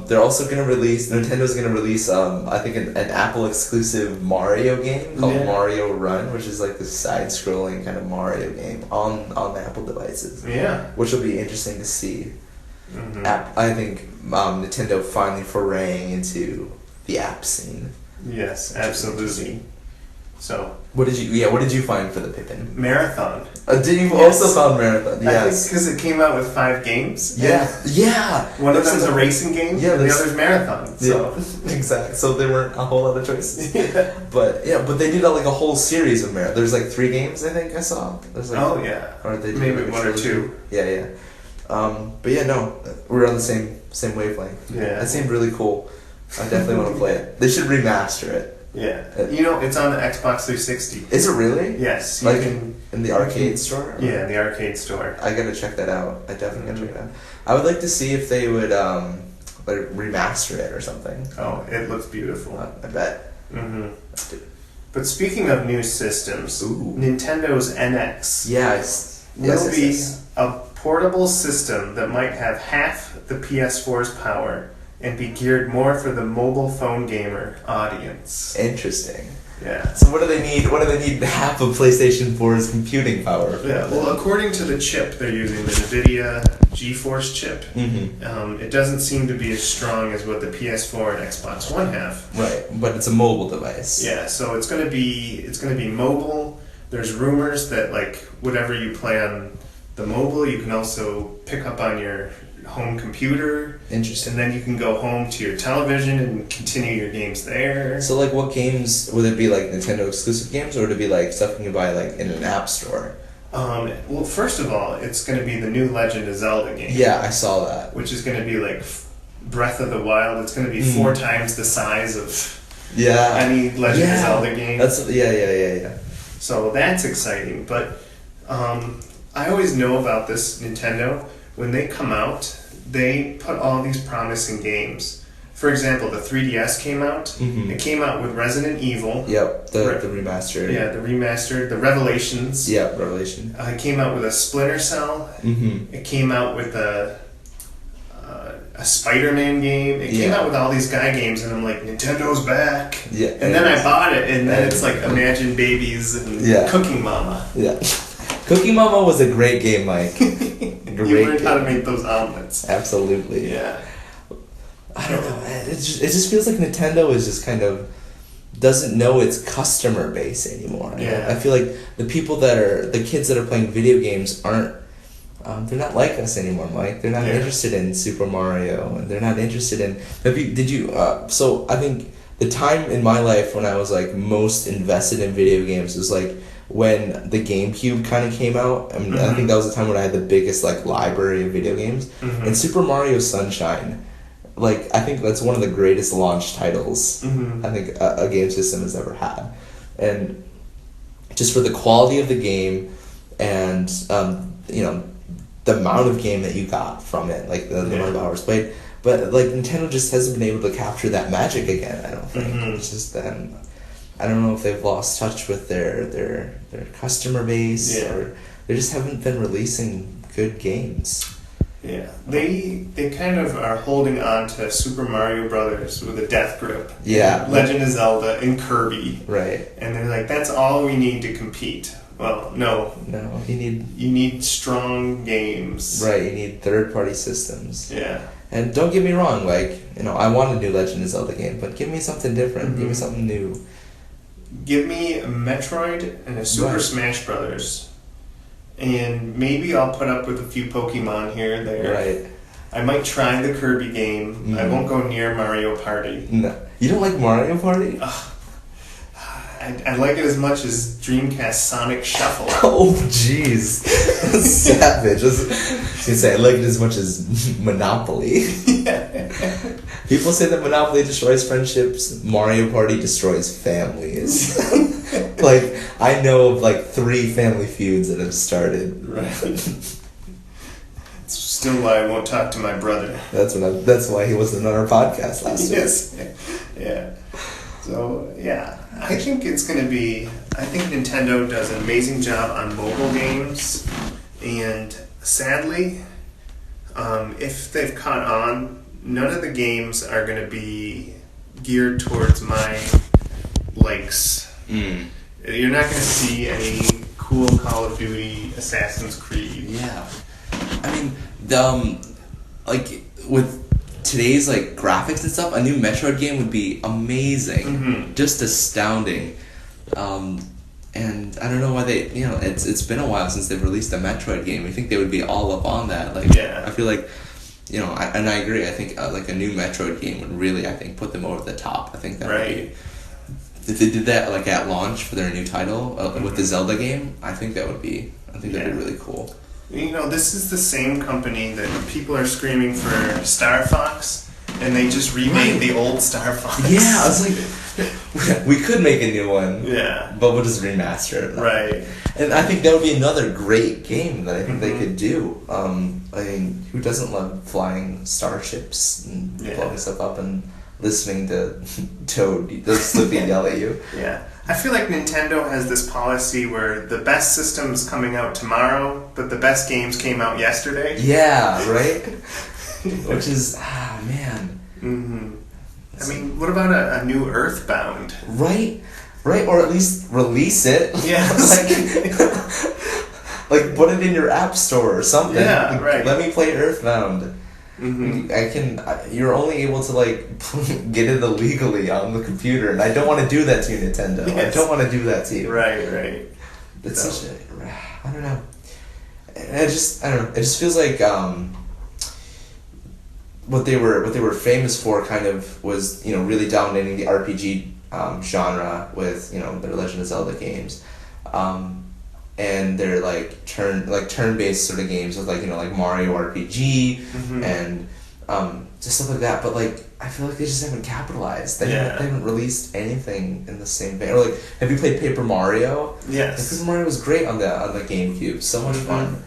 they're also going to release, Nintendo's going to release, I think, an Apple exclusive Mario game called Mario Run, which is like this side-scrolling kind of Mario game on the Apple devices. Yeah. Which will be interesting to see. I think Nintendo finally foraying into the app scene. Yes, absolutely. So what did you find for the Pippin? Marathon. Did you also found Marathon? Yes. I think because it came out with 5 games. Yeah. One of them's a racing game, and the other's Marathon. So. Yeah, exactly. So there weren't a whole lot of choices. But they did like a whole series of Marathon. There's like 3 games, I think I saw. There's like, or they did maybe 1 or 2. Yeah. But yeah, no, we're on the same wavelength. Yeah. That seemed really cool. I definitely want to play it. They should remaster it. Yeah. It's on the Xbox 360. Is it really? Yes. Like in the arcade store? Yeah, the arcade store. I gotta check that out. I definitely gotta check it out. I would like to see if they would remaster it or something. Oh, it looks beautiful. I bet. But speaking of new systems, Nintendo's NX will be a portable system that might have half the PS4's power and be geared more for the mobile phone gamer audience. Interesting. Yeah. So what do they need? What do they need half of PlayStation 4's computing power? Yeah. Well, according to the chip they're using, the NVIDIA GeForce chip, it doesn't seem to be as strong as what the PS4 and Xbox One have. Right, but it's a mobile device. Yeah. So it's going to be mobile. There's rumors that like whatever you play on the mobile, you can also pick up on your home computer. Interesting. And then you can go home to your television and continue your games there. So like what games, would it be like Nintendo exclusive games or would it be like stuff you can buy like in an app store? Well, first of all, it's going to be the new Legend of Zelda game. Yeah, I saw that. Which is going to be like Breath of the Wild. It's going to be 4 times the size of any Legend of Zelda game. That's yeah. So that's exciting. But I always know about this Nintendo. When they come out, they put all these promising games. For example, the 3DS came out. It came out with Resident Evil. Yep, the remastered. Yeah, the remastered. The Revelations. Yeah, Revelation. It came out with a Splinter Cell. It came out with a Spider-Man game. It came out with all these guy games, and I'm like, Nintendo's back. Yeah. And then I bought it, and then it's like Imagine Babies and Cooking Mama. Yeah. Cooking Mama was a great game, Mike. You learned how to make those omelets. Absolutely. Yeah. I don't know. It just feels like Nintendo is just kind of doesn't know its customer base anymore. Yeah. I feel like the kids that are playing video games aren't. They're not like us anymore, Mike. They're not interested in Super Mario, and they're not interested in. So I think the time in my life when I was like most invested in video games was like when the GameCube kind of came out. I mean, I think that was the time when I had the biggest like library of video games. And Super Mario Sunshine, like I think that's one of the greatest launch titles I think a game system has ever had, and just for the quality of the game and the amount of game that you got from it, like the amount of hours played. But like Nintendo just hasn't been able to capture that magic again. I don't think it's just I don't know if they've lost touch with their customer base or they just haven't been releasing good games. Yeah, they kind of are holding on to Super Mario Brothers with a death grip. Yeah, Legend of Zelda and Kirby. Right. And they're like, that's all we need to compete. Well, no. You need strong games. Right. You need third-party systems. Yeah. And don't get me wrong, like I want a new Legend of Zelda game, but give me something different. Give me something new. Give me a Metroid and a Super Smash Brothers. And maybe I'll put up with a few Pokemon here and there. Right. I might try the Kirby game. I won't go near Mario Party. No. You don't like Mario Party? I like it as much as Dreamcast Sonic Shuffle. Oh, jeez. Savage. I was going to say, I like it as much as Monopoly. People say that Monopoly destroys friendships. Mario Party destroys families. Like, I know of like 3 family feuds that have started. Right. It's still why I won't talk to my brother. That's why he wasn't on our podcast last week. Yeah. So, I think it's going to be... I think Nintendo does an amazing job on mobile games. And sadly, if they've caught on, none of the games are going to be geared towards my likes. You're not going to see any cool Call of Duty, Assassin's Creed. Yeah. I mean, like, with today's, like, graphics and stuff, a new Metroid game would be amazing. Just astounding. And I don't know why they, it's been a while since they've released a Metroid game. I think they would be all up on that. Like, I feel like, I agree. I think, like, a new Metroid game would really, I think, put them over the top. I think that would be... If they did that, like, at launch for their new title, with the Zelda game, I think that'd be really cool. This is the same company that people are screaming for Star Fox, and they just remade the old Star Fox. Yeah, I was like, we could make a new one. Yeah. But we'll just remaster it. Right. And I think that would be another great game that I think they could do. I mean, who doesn't love flying starships and blowing stuff up and listening to Toad Slippy yell at you? Yeah. I feel like Nintendo has this policy where the best system's coming out tomorrow, but the best games came out yesterday. Yeah, right? Which is, man. I mean, what about a new Earthbound? Right? Or at least release it. Yeah. like, put it in your app store or something. Yeah, like, right. Let me play Earthbound. You're only able to, like, get it illegally on the computer, and I don't want to do that to you, Nintendo. Yes. I don't want to do that to you. Right. It's such a, I don't know. It just feels like, what they were famous for kind of was, really dominating the RPG genre with, their Legend of Zelda games. And they're turn-based sort of games with like Mario RPG and just stuff like that. But like I feel like they just haven't capitalized. They haven't released anything in the same vein. Or like, have you played Paper Mario? Yes. Paper Mario was great on the GameCube. So much fun.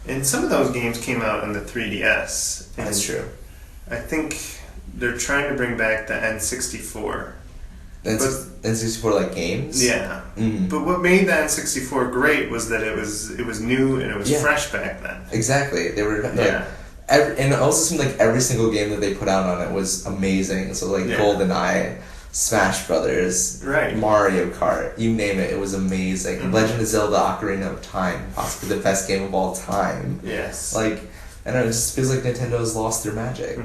And some of those games came out on the 3DS. That's true. I think they're trying to bring back the N64. N64 like games? Yeah. But what made the N64 great was that it was new and it was fresh back then. Exactly. They were and it also seemed like every single game that they put out on it was amazing. So like GoldenEye, Smash Brothers, Mario Kart, you name it, it was amazing. Legend of Zelda Ocarina of Time, possibly the best game of all time. Yes. Like, I don't know, it just feels like Nintendo has lost their magic.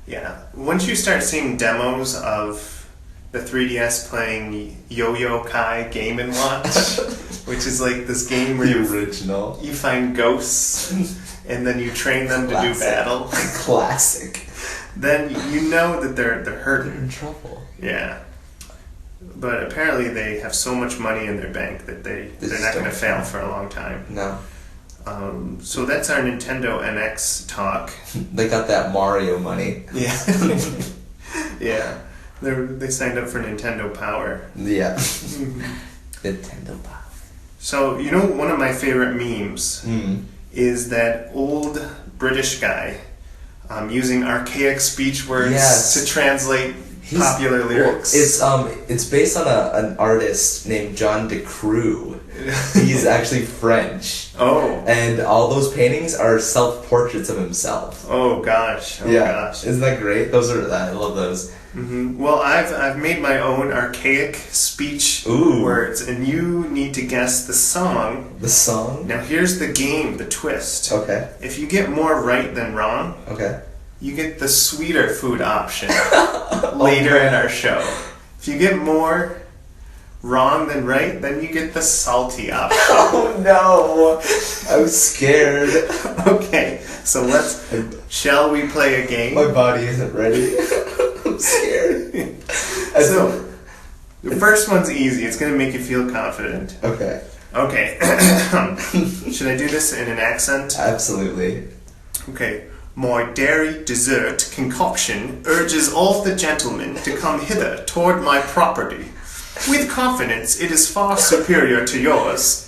Yeah. Once you start seeing demos of the 3DS playing Yo-Yo Kai Game & Watch, which is like this game where you find ghosts and then you train them to do battle. Classic. Then you know that they're hurting. They're in trouble. Yeah. But apparently they have so much money in their bank that they're not going to fail for a long time. No. So that's our Nintendo NX talk. They got that Mario money. Yeah. Yeah. They signed up for Nintendo Power. Yeah. Nintendo Power. So, one of my favorite memes is that old British guy using archaic speech words to translate popular lyrics. It's based on an artist named John Decroux. He's actually French. Oh. And all those paintings are self-portraits of himself. Oh gosh. Gosh. Isn't that great? I love those. Well, I've made my own archaic speech words, and you need to guess the song. The song? Now here's the game, the twist. Okay. If you get more right than wrong, you get the sweeter food option later in our show. If you get more wrong than right, then you get the salty option. Oh no! I'm scared. Okay, so shall we play a game? My body isn't ready. I'm scared. So, the first one's easy. It's going to make you feel confident. Okay. Should I do this in an accent? Absolutely. Okay. My dairy dessert concoction urges all the gentlemen to come hither toward my property. With confidence, it is far superior to yours.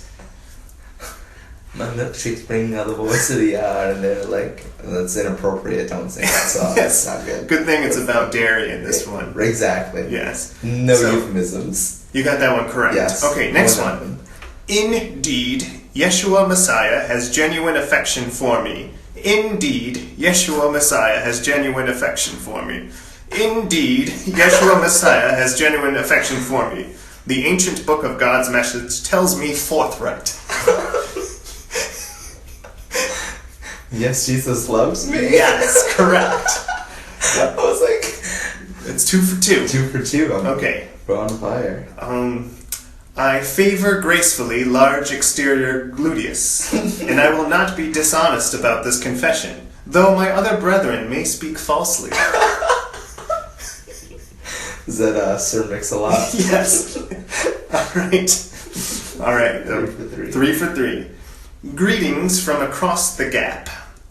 My milkshake's bringing out the voice of the hour, and they're like, that's inappropriate, don't sing that song. Yes. It's not good. Good thing it's about dairy in this one. Exactly. Yes. No euphemisms. You got that one correct. Yes. Okay, next one. Indeed, Yeshua Messiah has genuine affection for me. Indeed, Yeshua Messiah has genuine affection for me. Indeed, Yeshua Messiah has genuine affection for me. The ancient book of God's message tells me forthright. Yes, Jesus loves me. Yes, correct. I was like, it's 2 for 2. 2 for 2. Okay. We're on fire. I favor gracefully large exterior gluteus, and I will not be dishonest about this confession, though my other brethren may speak falsely. Is that Sir Mix-a-Lot? Yes. All right. 3 for 3. Greetings from across the gap.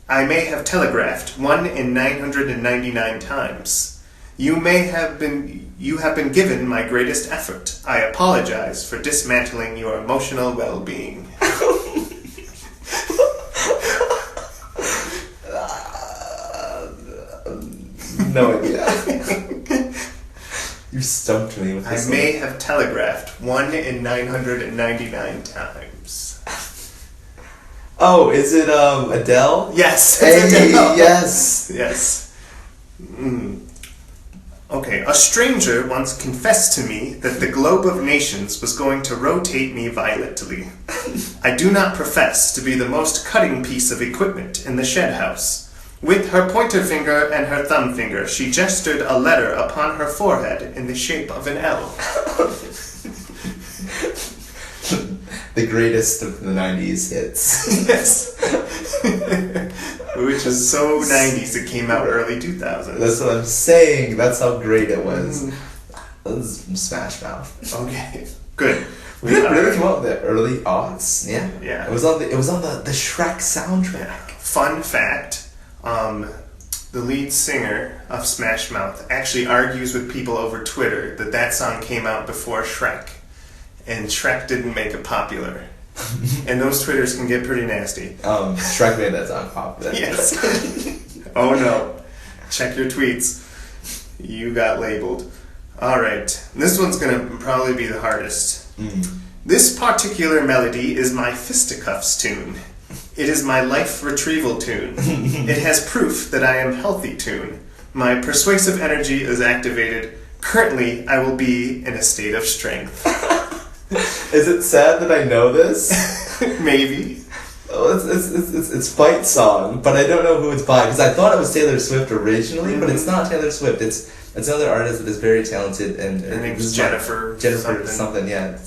I may have telegraphed 1 in 999 times. You have been given my greatest effort. I apologize for dismantling your emotional well-being. No idea. You stumped me with this. I may have telegraphed 1 in 999 times. Oh, is it Adele? Yes. Hey, Adele. yes. Yes. Okay, a stranger once confessed to me that the globe of nations was going to rotate me violently. I do not profess to be the most cutting piece of equipment in the shed house. With her pointer finger and her thumb finger, she gestured a letter upon her forehead in the shape of an L. The greatest of the 90s hits. Yes. Which is so 90s, it came out early 2000s. That's what I'm saying. That's how great it was. That was Smash Mouth. Okay, good. We really came out in the early aughts. Yeah. Yeah. It was on the Shrek soundtrack. Fun fact. The lead singer of Smash Mouth actually argues with people over Twitter that song came out before Shrek, and Shrek didn't make it popular. And those Twitters can get pretty nasty. Shrek made that song popular. Yes. Oh no. Check your tweets. You got labeled. Alright, this one's gonna probably be the hardest. This particular melody is my fisticuffs tune. It is my life retrieval tune. It has proof that I am healthy tune. My persuasive energy is activated. Currently, I will be in a state of strength. Is it sad that I know this? Maybe. Oh, it's Fight Song, but I don't know who it's by, because I thought it was Taylor Swift originally, but it's not Tayllah Swift. It's another artist that is very talented, and her name's Jennifer something. Yeah.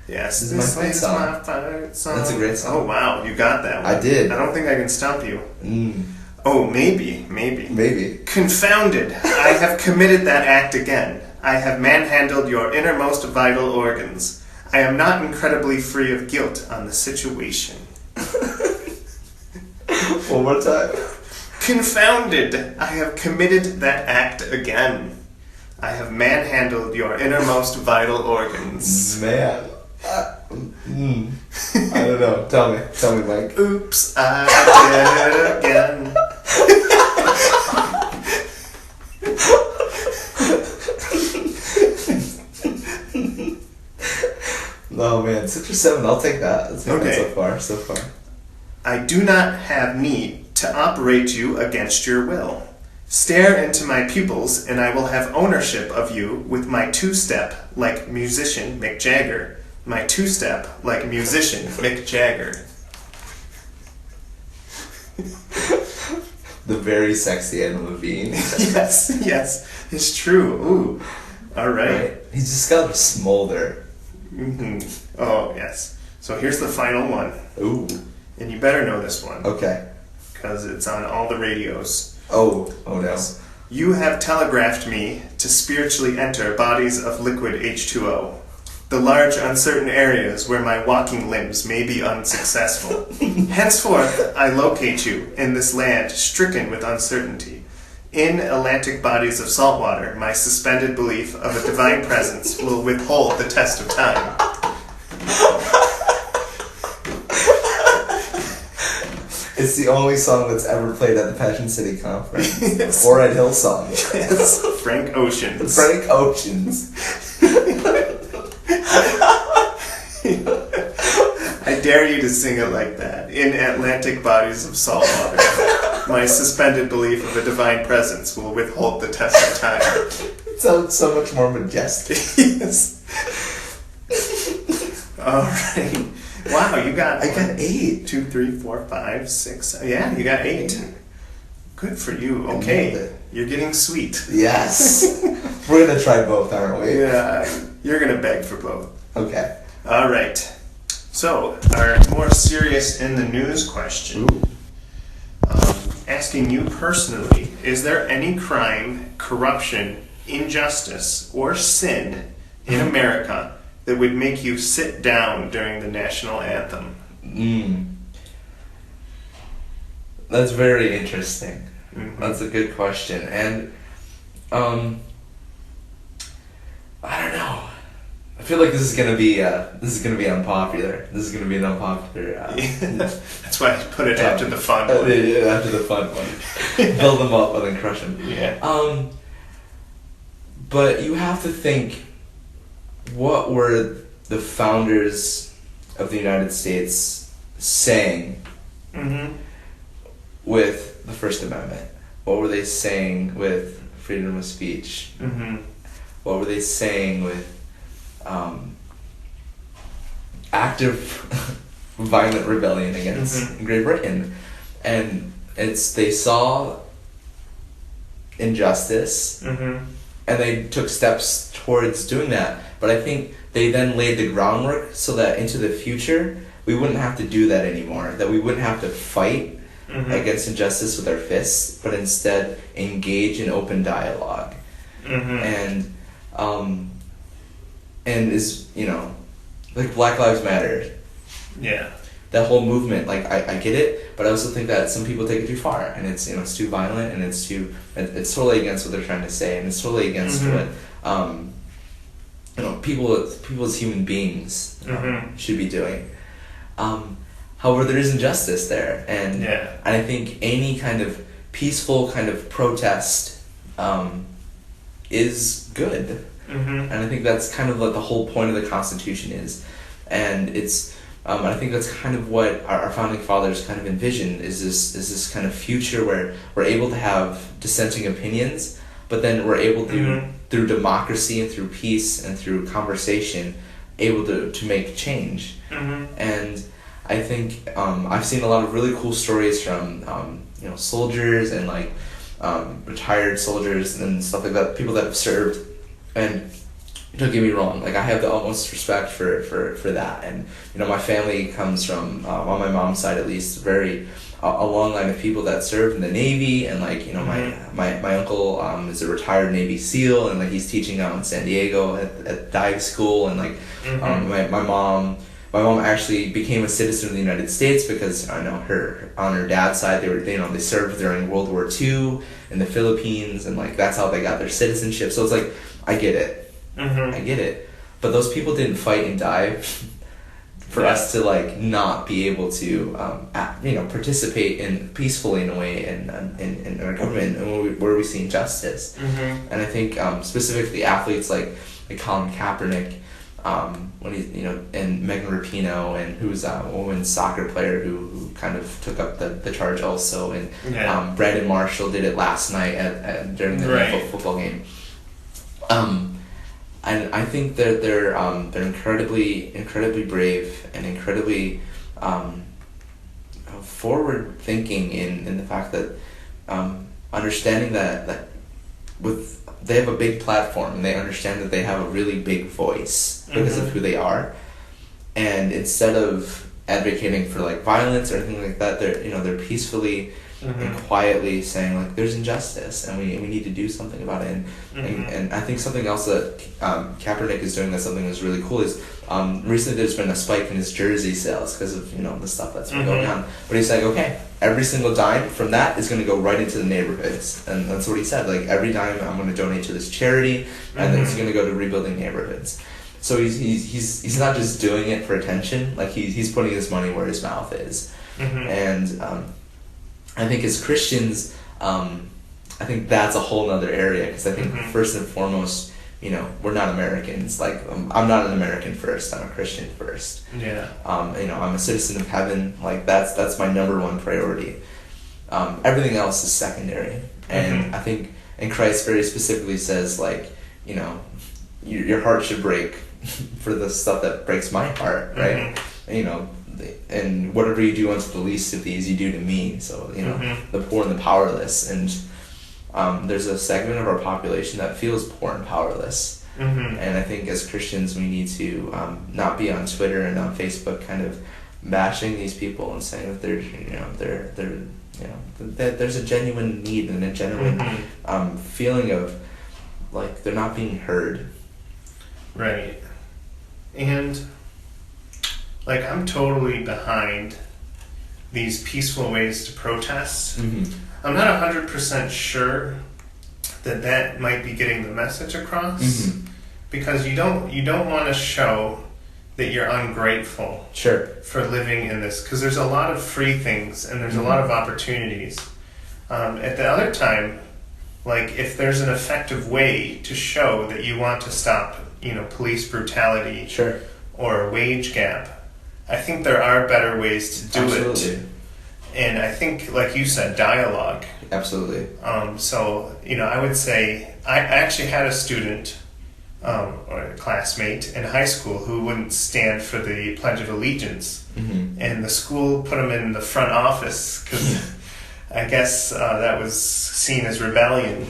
Yes, this is my fight song. That's a great song. Oh wow, you got that one. I did. I don't think I can stump you. Oh, maybe. Confounded! I have committed that act again. I have manhandled your innermost vital organs. I am not incredibly free of guilt on the situation. One more time. Confounded! I have committed that act again. I have manhandled your innermost vital organs. Man. I don't know. Tell me, Mike. Oops, I did it again. Oh man, 6 or 7. I'll take that. That's okay. So far. I do not have need to operate you against your will. Stare into my pupils, and I will have ownership of you with my two-step like musician Mick Jagger. My two-step like musician Mick Jagger. The very sexy Adam Levine. yes, it's true. Ooh, all right. He's just got a smolder. Oh yes. So here's the final one. Ooh. And you better know this one. Okay. Because it's on all the radios. Oh no. You have telegraphed me to spiritually enter bodies of liquid H2O. The large uncertain areas where my walking limbs may be unsuccessful. Henceforth, I locate you in this land stricken with uncertainty. In Atlantic bodies of salt water, my suspended belief of a divine presence will withhold the test of time. It's the only song that's ever played at the Passion City Conference. Yes. Or at Hillsong. Yes. Frank Oceans. Frank Oceans. I dare you to sing it like that. In Atlantic bodies of salt water, my suspended belief of a divine presence will withhold the test of time. It sounds so much more majestic. Yes. All right. Wow, you got... I got 8. 2, 3, 4, 5, 6. Yeah, you got 8. Good for you. Okay. You're getting sweet. Yes. We're going to try both, aren't we? Yeah. You're going to beg for both. Okay. All right. So, our more serious in the news question. Asking you personally, is there any crime, corruption, injustice, or sin in America that would make you sit down during the national anthem? That's very interesting. Mm-hmm. That's a good question. And, I don't know. I feel like this is gonna be unpopular. This is gonna be an unpopular. That's why I put it after the fun one. After the fun one, build them up and then crush them. Yeah. But you have to think, what were the founders of the United States saying with the First Amendment? What were they saying with freedom of speech? What were they saying with active violent rebellion against Great Britain? And they saw injustice and they took steps towards doing that. But I think they then laid the groundwork so that into the future we wouldn't have to do that anymore, that we wouldn't have to fight against injustice with our fists, but instead engage in open dialogue. And is, like Black Lives Matter. Yeah. That whole movement, like, I get it, but I also think that some people take it too far, and it's, it's too violent, and it's totally against what they're trying to say, and it's totally against what, people as human beings should be doing. However, there is injustice there, and I think any kind of peaceful kind of protest is good. And I think that's kind of what the whole point of the Constitution is. And it's, I think that's kind of what our founding fathers kind of envisioned, is this kind of future where we're able to have dissenting opinions, but then we're able to, through democracy and through peace and through conversation, able to make change. And I think I've seen a lot of really cool stories from, soldiers and like retired soldiers and stuff like that, people that have served. And don't get me wrong, like I have the utmost respect for that, and my family comes from on my mom's side at least a long line of people that served in the Navy, and like my uncle is a retired Navy SEAL, and like he's teaching out in San Diego at dive school, and like my mom actually became a citizen of the United States because I know on her dad's side they served during World War II in the Philippines, and like that's how they got their citizenship. So it's like, I get it. I get it. But those people didn't fight and die for us to like not be able to participate peacefully in a way in our government and where we see injustice. And I think specifically athletes like Colin Kaepernick, when he and Megan Rapinoe, and who's a women's soccer player who kind of took up the charge also, and Brandon Marshall did it last night during the football game. And I think that they're incredibly brave and incredibly forward thinking in the fact that understanding that they have a big platform, and they understand that they have a really big voice because of who they are, and instead of advocating for like violence or anything like that, they're peacefully and quietly saying like there's injustice and we need to do something about it. And I think something else that Kaepernick is doing that's really cool is recently there's been a spike in his jersey sales because of the stuff that's been going on. But he's like, okay, every single dime from that is going to go right into the neighborhoods, and that's what he said. Like every dime I'm going to donate to this charity, and then it's going to go to rebuilding neighborhoods. So he's not just doing it for attention. Like he's putting his money where his mouth is, and I think as Christians, I think that's a whole nother area, because I think first and foremost we're not Americans. Like, I'm not an American first. I'm a Christian first. Yeah. I'm a citizen of heaven. Like, that's my number one priority. Everything else is secondary. And I think, and Christ very specifically says, like, your heart should break for the stuff that breaks my heart, right? And whatever you do unto the least of these, you do to me. So, the poor and the powerless. And there's a segment of our population that feels poor and powerless. And I think as Christians, we need to not be on Twitter and on Facebook kind of bashing these people and saying that that there's a genuine need and a genuine feeling of, like, they're not being heard. Right. And, like, I'm totally behind these peaceful ways to protest. I'm not 100% sure that might be getting the message across, because you don't want to show that you're ungrateful for living in this, because there's a lot of free things and there's a lot of opportunities. At the other time, like, if there's an effective way to show that you want to stop, police brutality or a wage gap, I think there are better ways to do it. And I think, like you said, dialogue. Absolutely. So, I would say, I actually had a student or a classmate in high school who wouldn't stand for the Pledge of Allegiance. And the school put him in the front office because I guess that was seen as rebellion.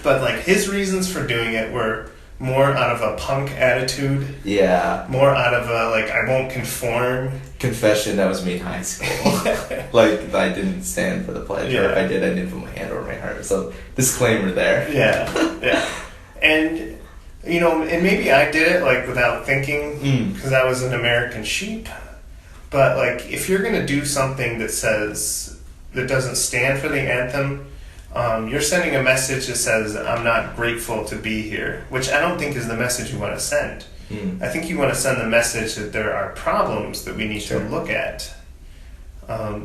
But, like, his reasons for doing it were more out of a punk attitude. Yeah. More out of a, like, I won't conform. Confession, that was me in high school. Like, I didn't stand for the pledge, or if I didn't put my hand over my heart. So, disclaimer there. Yeah. And, and maybe I did it, like, without thinking, because I was an American sheep. But, like, if you're going to do something that doesn't stand for the anthem, you're sending a message that says, I'm not grateful to be here, which I don't think is the message you want to send. I think you want to send the message that there are problems that we need to look at. I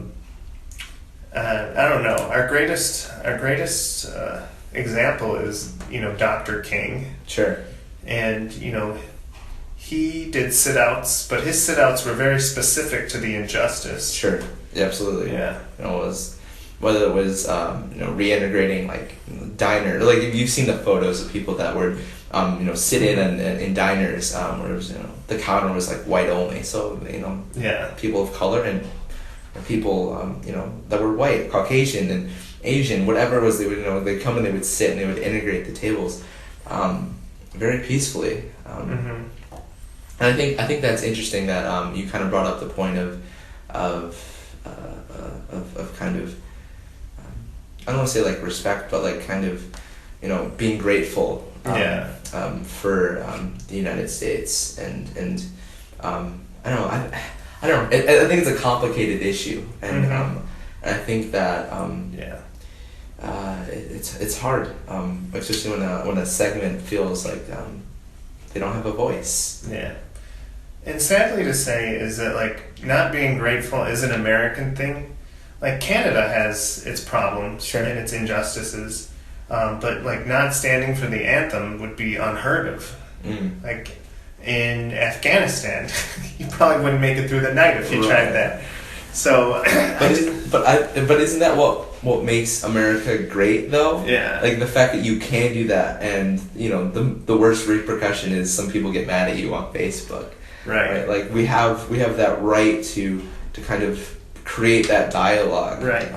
don't know. Our greatest example is, Dr. King. And, he did sit-outs, but his sit-outs were very specific to the injustice. Yeah, absolutely. Yeah. Whether it was reintegrating, like, diner, like, if you've seen the photos of people that were sit in diners where it was, the counter was, like, white only, so people of color and people that were white, Caucasian and Asian, whatever it was, they would they'd come and they would sit and they would integrate the tables very peacefully. And I think that's interesting that you kind of brought up the point of kind of, I don't want to say, like, respect, but, like, kind of, being grateful for the United States, and I don't know. I don't know. I think it's a complicated issue, and I think that it's hard, especially when a segment feels like they don't have a voice. Yeah. And sadly to say is that, like, not being grateful is an American thing. Like, Canada has its problems and its injustices, but, like, not standing for the anthem would be unheard of. Like, in Afghanistan, you probably wouldn't make it through the night if you tried that. So, but isn't that what makes America great, though? Yeah. Like, the fact that you can do that, and the worst repercussion is some people get mad at you on Facebook. Right. Like, we have that right to kind of create that dialogue. Right.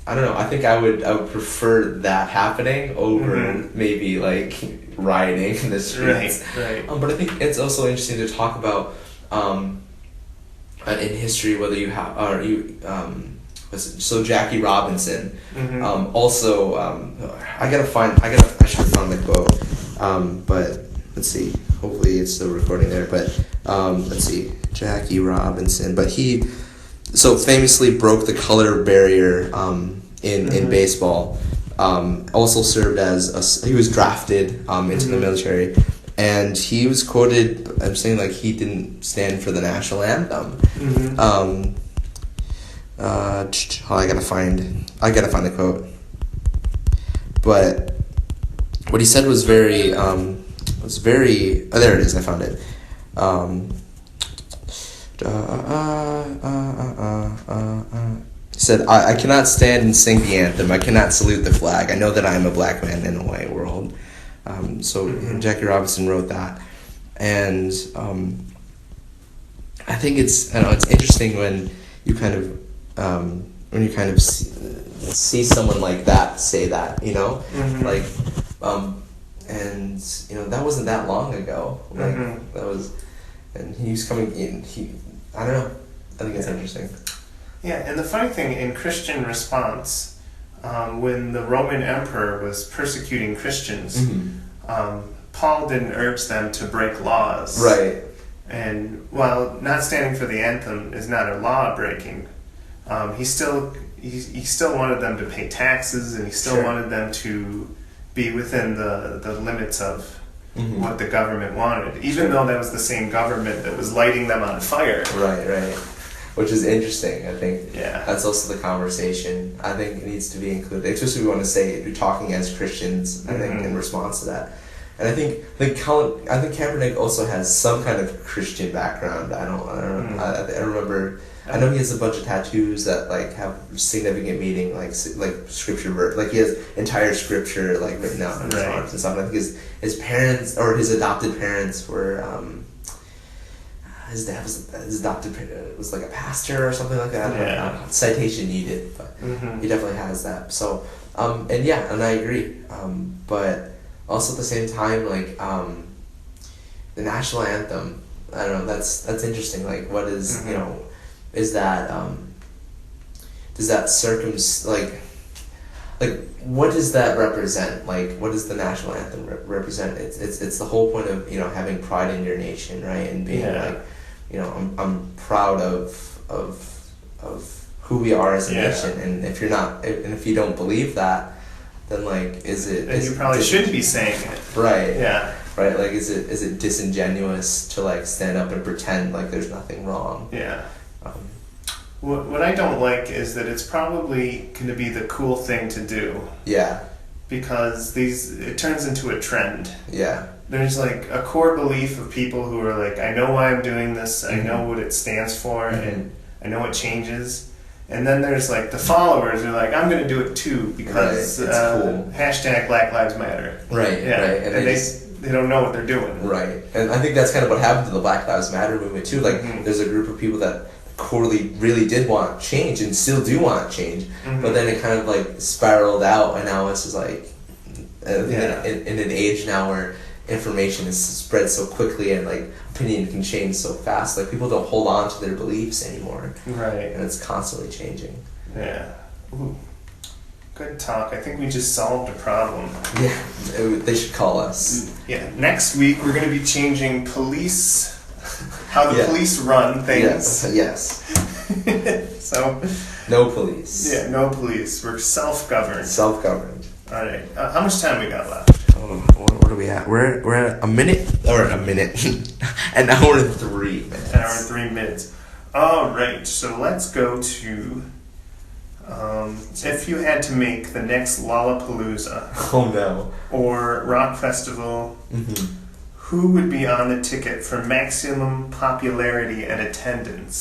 I don't know. I think I would prefer that happening over maybe, like, rioting in the streets. Right. But I think it's also interesting to talk about in history whether you have so Jackie Robinson. Also, I should find the quote. But let's see. Hopefully it's still recording there. But let's see. Jackie Robinson. But he so famously broke the color barrier in baseball. Also served as he was drafted into the military, and he was quoted saying, like, he didn't stand for the national anthem. I gotta find the quote. But what he said was very oh, there it is, I found it. He said, I cannot stand and sing the anthem. I cannot salute the flag. I know that I am a black man in a white world. So Jackie Robinson wrote that. And I think it's interesting when you kind of see someone like that say that, you know? Like, and, you know, that wasn't that long ago. Like, that was, and he was coming in, I don't know. I think it's interesting. Yeah, and the funny thing, in Christian response, when the Roman emperor was persecuting Christians, Paul didn't urge them to break laws. Right. And while not standing for the anthem is not a law breaking, he still wanted them to pay taxes, and he still wanted them to be within the limits of what the government wanted, even though that was the same government that was lighting them on fire. Right. Which is interesting, I think. Yeah. That's also the conversation. I think it needs to be included, especially if we want to say we're talking as Christians, I think, in response to that. And I think Kaepernick also has some kind of Christian background. I remember. I know he has a bunch of tattoos that like have significant meaning, like scripture verse. Like he has entire scripture like written out on his arms and stuff. And I think his parents or his adopted parents were. His dad was like a pastor or something like that. I don't know. Citation needed, but he definitely has that. So, and I agree. But also at the same time, like the national anthem. I don't know. That's interesting. Like, what is you know, is that does that what does that represent? Like, what does the national anthem represent? It's the whole point of, you know, having pride in your nation, right? And being like, you know, I'm proud of who we are as a nation. And if you're not, and if you don't believe that, then like, then you probably shouldn't be saying it. Right. Yeah. Right. Like, is it disingenuous to like stand up and pretend like there's nothing wrong? Yeah. What I don't like is that it's probably going to be the cool thing to do. Yeah. Because it turns into a trend. Yeah. There's like a core belief of people who are like, I know why I'm doing this, I know what it stands for, and I know it changes. And then there's like the followers who are like, I'm going to do it too because it's cool. Hashtag Black Lives Matter. Right. Yeah. Right. And they don't know what they're doing. Right. And I think that's kind of what happened to the Black Lives Matter movement too. Like, there's a group of people that really did want change and still do want change, but then it kind of like spiraled out, and now it's just like in an age now where information is spread so quickly and like opinion can change so fast, like people don't hold on to their beliefs anymore, right? And it's constantly changing. Yeah. Ooh. Good talk. I think we just solved a problem. Yeah, they should call us. Yeah. Next week we're going to be changing how the police run things. Yes. So. No police. Yeah, no police. We're self-governed. Self-governed. All right. How much time we got left? What are we at? We're at an hour and 3 minutes. An hour and 3 minutes. All right. So let's go to. If you had to make the next Lollapalooza. Oh no. Or rock festival. Who would be on the ticket for maximum popularity and attendance?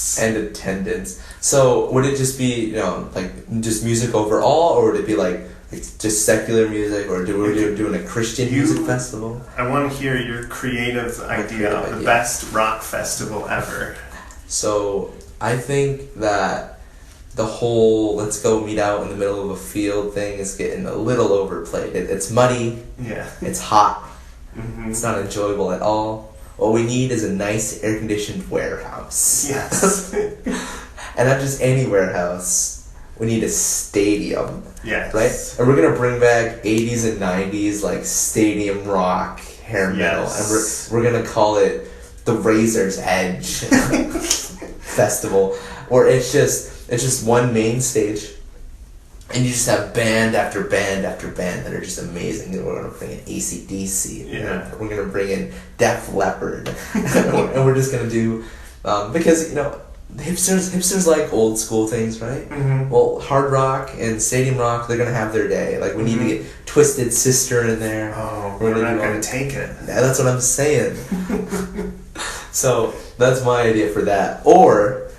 So would it just be, you know, like just music overall, or would it be like just secular music, or we're doing a Christian music festival? I want to hear your creative idea of the best rock festival ever. So I think that the whole let's go meet out in the middle of a field thing is getting a little overplayed. It's muddy. Yeah. It's hot. It's not enjoyable at all. What we need is a nice air-conditioned warehouse. Yes. And not just any warehouse. We need a stadium. Yes. Right? And we're going to bring back 80s and 90s, like, stadium rock, hair metal. And we're going to call it the Razor's Edge Festival. Where it's just one main stage. And you just have band after band after band that are just amazing. And we're going to bring in AC/DC. Yeah. We're going to bring in Def Leppard. And we're just going to do... because, you know, hipsters like old school things, right? Well, hard rock and stadium rock, they're going to have their day. Like, we need to get Twisted Sister in there. Oh, we're not going to take it. Yeah, that's what I'm saying. So that's my idea for that. Or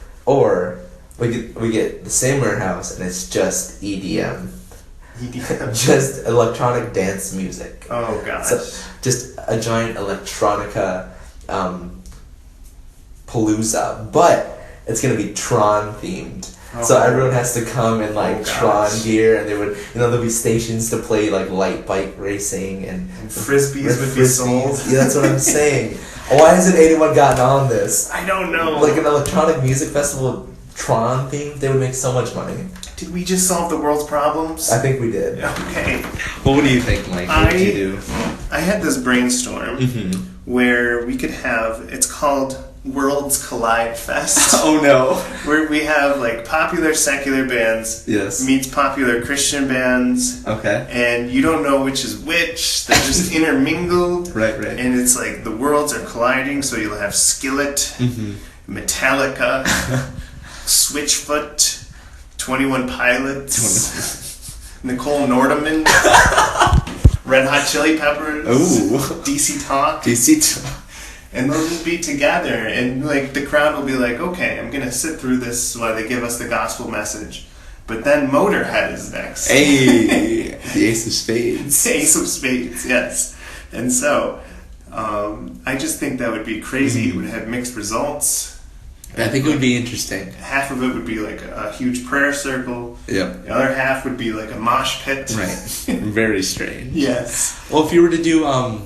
we get the same warehouse and it's just EDM. EDM. Just electronic dance music. Oh gosh. So just a giant electronica palooza, but it's gonna be Tron themed. So everyone has to come in Tron gear, and there'll be stations to play like light bike racing and frisbees would be sold. Yeah, that's what I'm saying. Why hasn't anyone gotten on this? I don't know. Like an electronic music festival, Tron themed, they would make so much money. Did we just solve the world's problems? I think we did. Okay. Well, what do you think, Mike? What did you do? I had this brainstorm where we could have, it's called Worlds Collide Fest. Oh no. Where we have popular secular bands meets popular Christian bands. Okay. And you don't know which is which. They're just intermingled. Right. And it's like the worlds are colliding, so you'll have Skillet, Metallica, Switchfoot, 21 Pilots, Nicole Nordeman, Red Hot Chili Peppers, DC Talk. And they'll just be together, and the crowd will be like, okay, I'm gonna sit through this while they give us the gospel message. But then Motorhead is next. Hey, the Ace of Spades. The Ace of Spades, yes. And so, I just think that would be crazy. It would have mixed results. I think it would be interesting. Half of it would be a huge prayer circle. Yep. The other half would be a mosh pit. Right. Very strange. Yes. Well, if you were to do a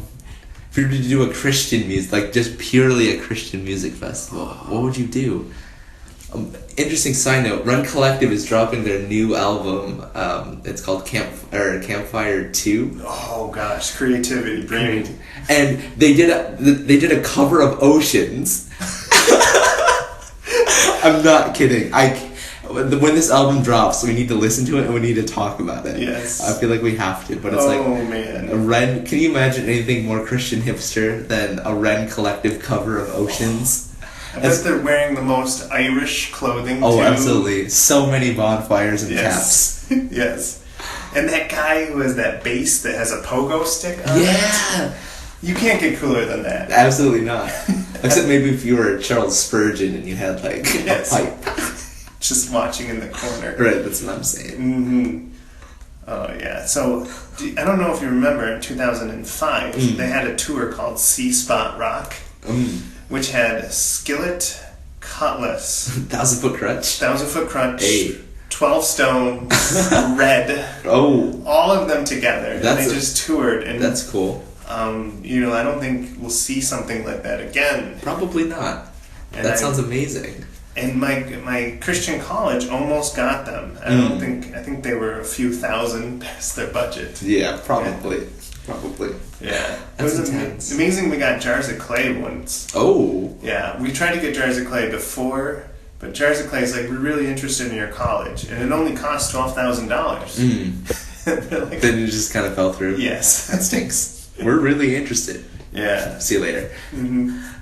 Christian music, just purely a Christian music festival, what would you do? Interesting side note: Run Collective is dropping their new album. It's called Campfire 2. Oh gosh, creativity, brilliant! And they did a cover of Oceans. I'm not kidding. When this album drops, we need to listen to it and we need to talk about it. Yes. I feel like we have to, but it's man. A Ren. Can you imagine anything more Christian hipster than a Ren Collective cover of Oceans? I bet they're wearing the most Irish clothing, Oh, too. Absolutely. So many bonfires and caps. Yes. And that guy who has that bass that has a pogo stick on it. You can't get cooler than that. Absolutely not. Except maybe if you were Charles Spurgeon and you had a pipe. Just watching in the corner. Right, that's what I'm saying. Oh, yeah. So, I don't know if you remember, in 2005, they had a tour called C Spot Rock, which had Skillet, Cutlass, 1,000 Foot Crutch, hey. 12 Stones, Red, all of them together. And they just toured. And that's cool. I don't think we'll see something like that again. Probably not. And that sounds amazing. And my Christian college almost got them. I think they were a few thousand past their budget. Yeah, probably. Yeah. It was intense. Amazing we got Jars of Clay once. Oh. Yeah, we tried to get Jars of Clay before, but Jars of Clay is we're really interested in your college, and it only cost $12,000. Then it just kind of fell through. Yes. That stinks. We're really interested. Yeah. See you later.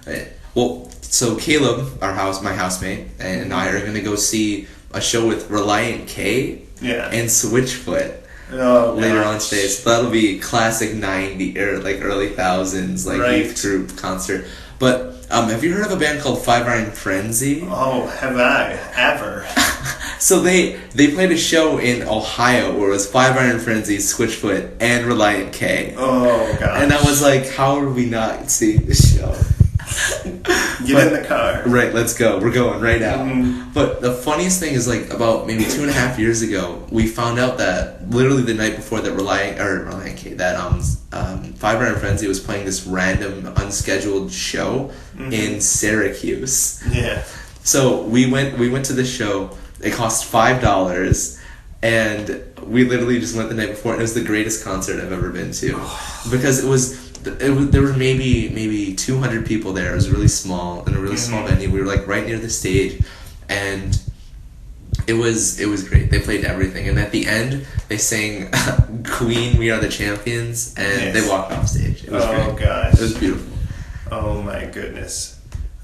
Right. Well, so Caleb, my housemate, and I are going to go see a show with Reliant K and Switchfoot later on today. So that'll be classic 90s or early 2000s youth group concert. But have you heard of a band called Five Iron Frenzy? Oh, have I ever? So they played a show in Ohio where it was Five Iron Frenzy, Switchfoot, and Reliant K. Oh gosh. And I was like, how are we not seeing this show? Get in the car. Right, let's go. We're going right now. But the funniest thing is about maybe 2.5 years ago, we found out that literally the night before that Reliant K, that Five Iron Frenzy was playing this random unscheduled show in Syracuse. Yeah. So we went to the show. It cost $5, and we literally just went the night before, and it was the greatest concert I've ever been to, because there were maybe 200 people there. It was really small, in a really small venue. We were right near the stage, and it was great. They played everything, and at the end they sang Queen, We Are the Champions, and they walked off stage. It was great. Oh gosh. It was beautiful. Oh my goodness.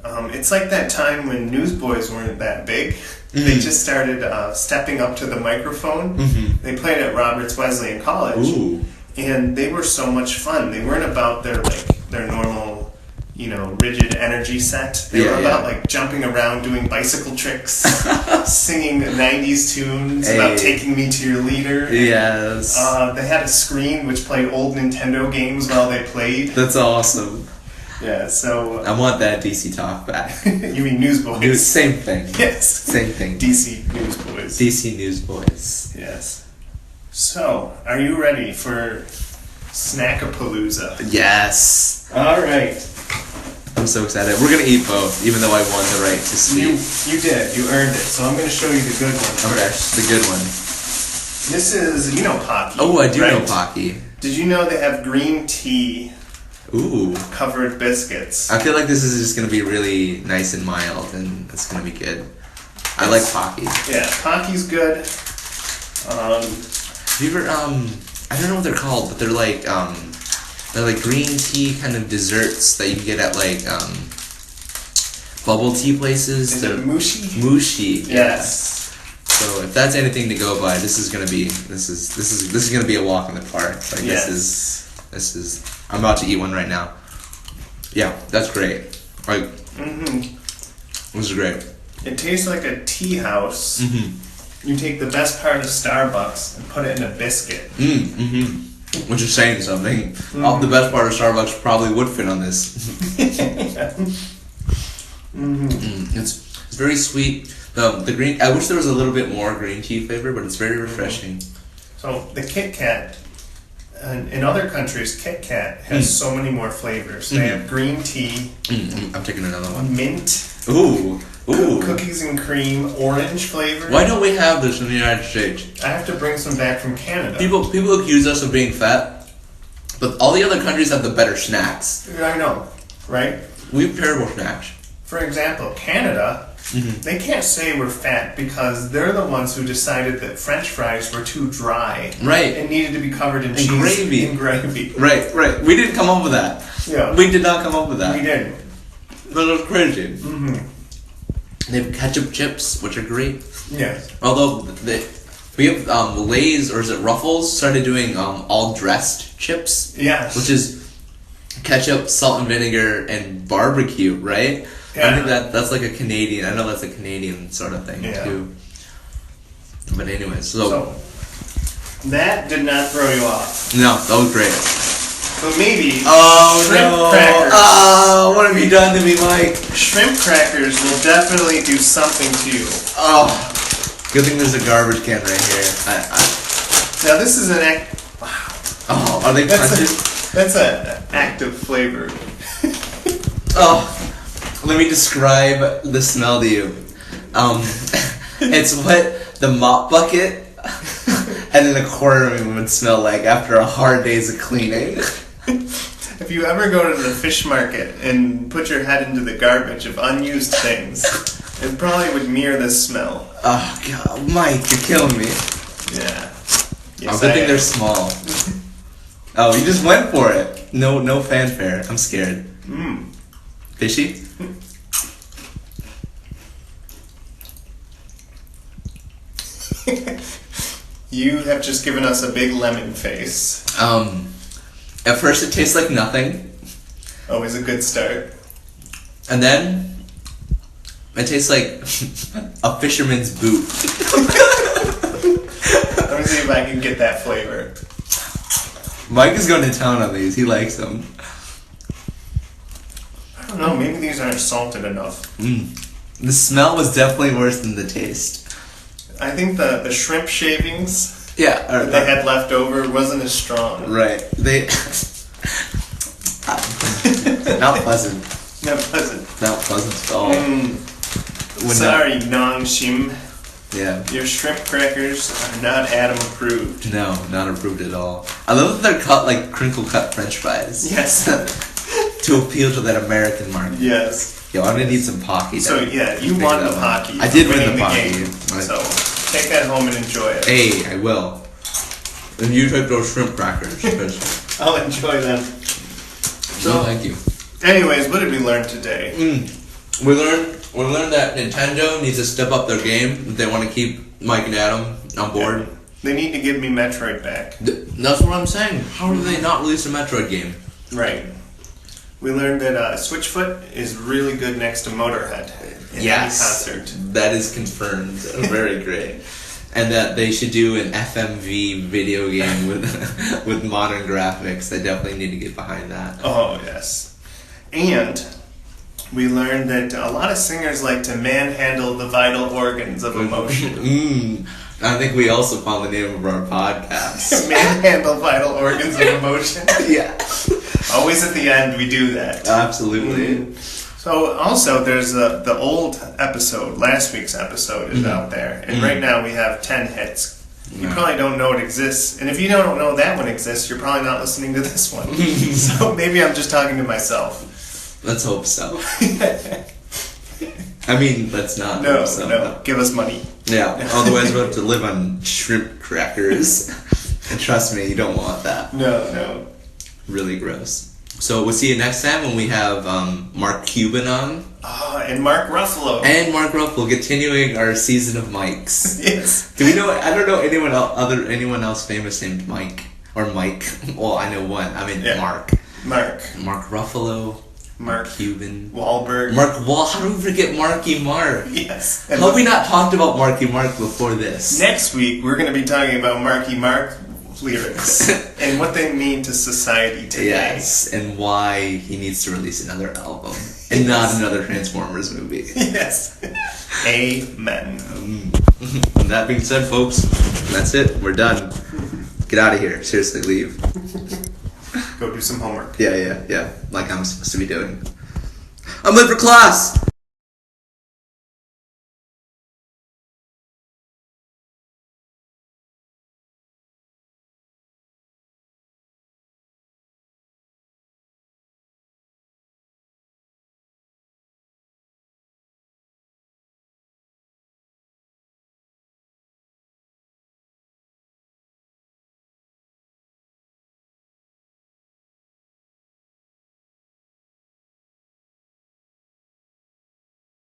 It's like that time when Newsboys weren't that big. They just started stepping up to the microphone. They played at Roberts Wesleyan College. Ooh. and they were so much fun. They weren't about their normal, rigid energy set. They were about like jumping around, doing bicycle tricks, singing 90s tunes about taking me to your leader. Yes. They had a screen which played old Nintendo games while they played. That's awesome. Yeah, so... I want that DC Talk back. You mean Newsboys? Same thing. Yes. Same thing. DC Newsboys. DC Newsboys. Yes. So, are you ready for Snackapalooza? Yes. All right. I'm so excited. We're going to eat both, even though I won the right to sleep. You did. You earned it. So I'm going to show you the good one first. The good one. This is, Pocky. Oh, I do know Pocky. Did you know they have green tea covered biscuits? I feel like this is just going to be really nice and mild, and it's going to be good. I like Pocky. Yeah, Pocky's good. Have you ever, I don't know what they're called, but they're like green tea kind of desserts that you can get at like, bubble tea places. Is it Mushi? Mushi, yes. So if that's anything to go by, this is gonna be a walk in the park. Like this is I'm about to eat one right now. Yeah, that's great. Like, this is great. It tastes like a tea house. Mm-hmm. You take the best part of Starbucks and put it in a biscuit. Which is saying something. The best part of Starbucks probably would fit on this. It's very sweet. The green. I wish there was a little bit more green tea flavor, but it's very refreshing. So the Kit Kat, in other countries, Kit Kat has so many more flavors. They have green tea. I'm taking another one. Mint. Ooh. Cookies and cream, orange flavor. Why don't we have this in the United States? I have to bring some back from Canada. People accuse us of being fat, but all the other countries have the better snacks. I know, right? We have terrible snacks. For example, Canada, they can't say we're fat because they're the ones who decided that French fries were too dry. Right. And needed to be covered in cheese. Gravy. And gravy. Right. We didn't come up with that. Yeah. We did not come up with that. We didn't. But it was crazy. They have ketchup chips, which are great. Yes. Although we have Lay's, or is it Ruffles, started doing all dressed chips. Yes. Which is ketchup, salt and vinegar, and barbecue, right? Yeah. I think that's like a Canadian. I know that's a Canadian sort of thing too. But anyway, so that did not throw you off. No, that was great. So maybe shrimp crackers. Oh, what have you done to me, Mike? Shrimp crackers will definitely do something to you. Oh, good thing there's a garbage can right here. Now this is an wow. Oh, are they punches? That's an active flavor. Let me describe the smell to you. It's what the mop bucket and an aquarium would smell like after a hard day's of cleaning. If you ever go to the fish market and put your head into the garbage of unused things, it probably would mirror this smell. Oh God, Mike, you're killing me. Yeah. Yes, good thing they're small. Oh, you just went for it. No fanfare. I'm scared. Fishy? You have just given us a big lemon face. At first it tastes like nothing. Always a good start. And then it tastes like a fisherman's boot. Let me see if I can get that flavor. Mike is going to town on these. He likes them. I don't know. Maybe these aren't salted enough. The smell was definitely worse than the taste. I think the shrimp shavings that they had left over wasn't as strong. Right. They... Not pleasant. Not pleasant. Not pleasant at all. Sorry, Nong Shim. Yeah. Your shrimp crackers are not Adam approved. No, not approved at all. I love that they're cut like crinkle cut French fries. Yes. To appeal to that American market. Yes. Yo, I'm gonna need some Pocky. So yeah, you won the Pocky. I did win the Pocky. So take that home and enjoy it. Hey, I will. And you take those shrimp crackers. I'll enjoy them. So thank you. Anyways, what did we learn today? We learned that Nintendo needs to step up their game if they want to keep Mike and Adam on board. They need to give me Metroid back. That's what I'm saying. How do they not release a Metroid game? Right. We learned that Switchfoot is really good next to Motorhead in any concert. That is confirmed. Very great. And that they should do an FMV video game with modern graphics. They definitely need to get behind that. Oh, yes. And we learned that a lot of singers like to manhandle the vital organs of emotion. I think we also found the name of our podcast. Manhandle vital organs of emotion. Yeah. Always at the end we do that. Absolutely. So also there's the old episode, last week's episode is out there. And right now we have 10 hits. You probably don't know it exists. And if you don't know that one exists, you're probably not listening to this one. So maybe I'm just talking to myself. Let's hope so. I mean, let's not. No. Give us money. Yeah, otherwise we'll have to live on shrimp crackers. And trust me, you don't want that. No. Really gross. So we'll see you next time when we have Mark Cuban on. And Mark Ruffalo. Continuing our season of Mikes. Yes. Do we know? I don't know anyone else famous named Mike or Mike. Well, I know one. I mean Mark. Mark Ruffalo. Mark Cuban. Wahlberg. How do we forget Marky Mark? Yes. How have we not talked about Marky Mark before this? Next week we're going to be talking about Marky Mark lyrics and what they mean to society today. Yes, and why he needs to release another album and not another Transformers movie. Yes. Amen. That being said, folks, that's it. We're done. Get out of here. Seriously, leave. Go do some homework. Yeah. Like I'm supposed to be doing. I'm late for class!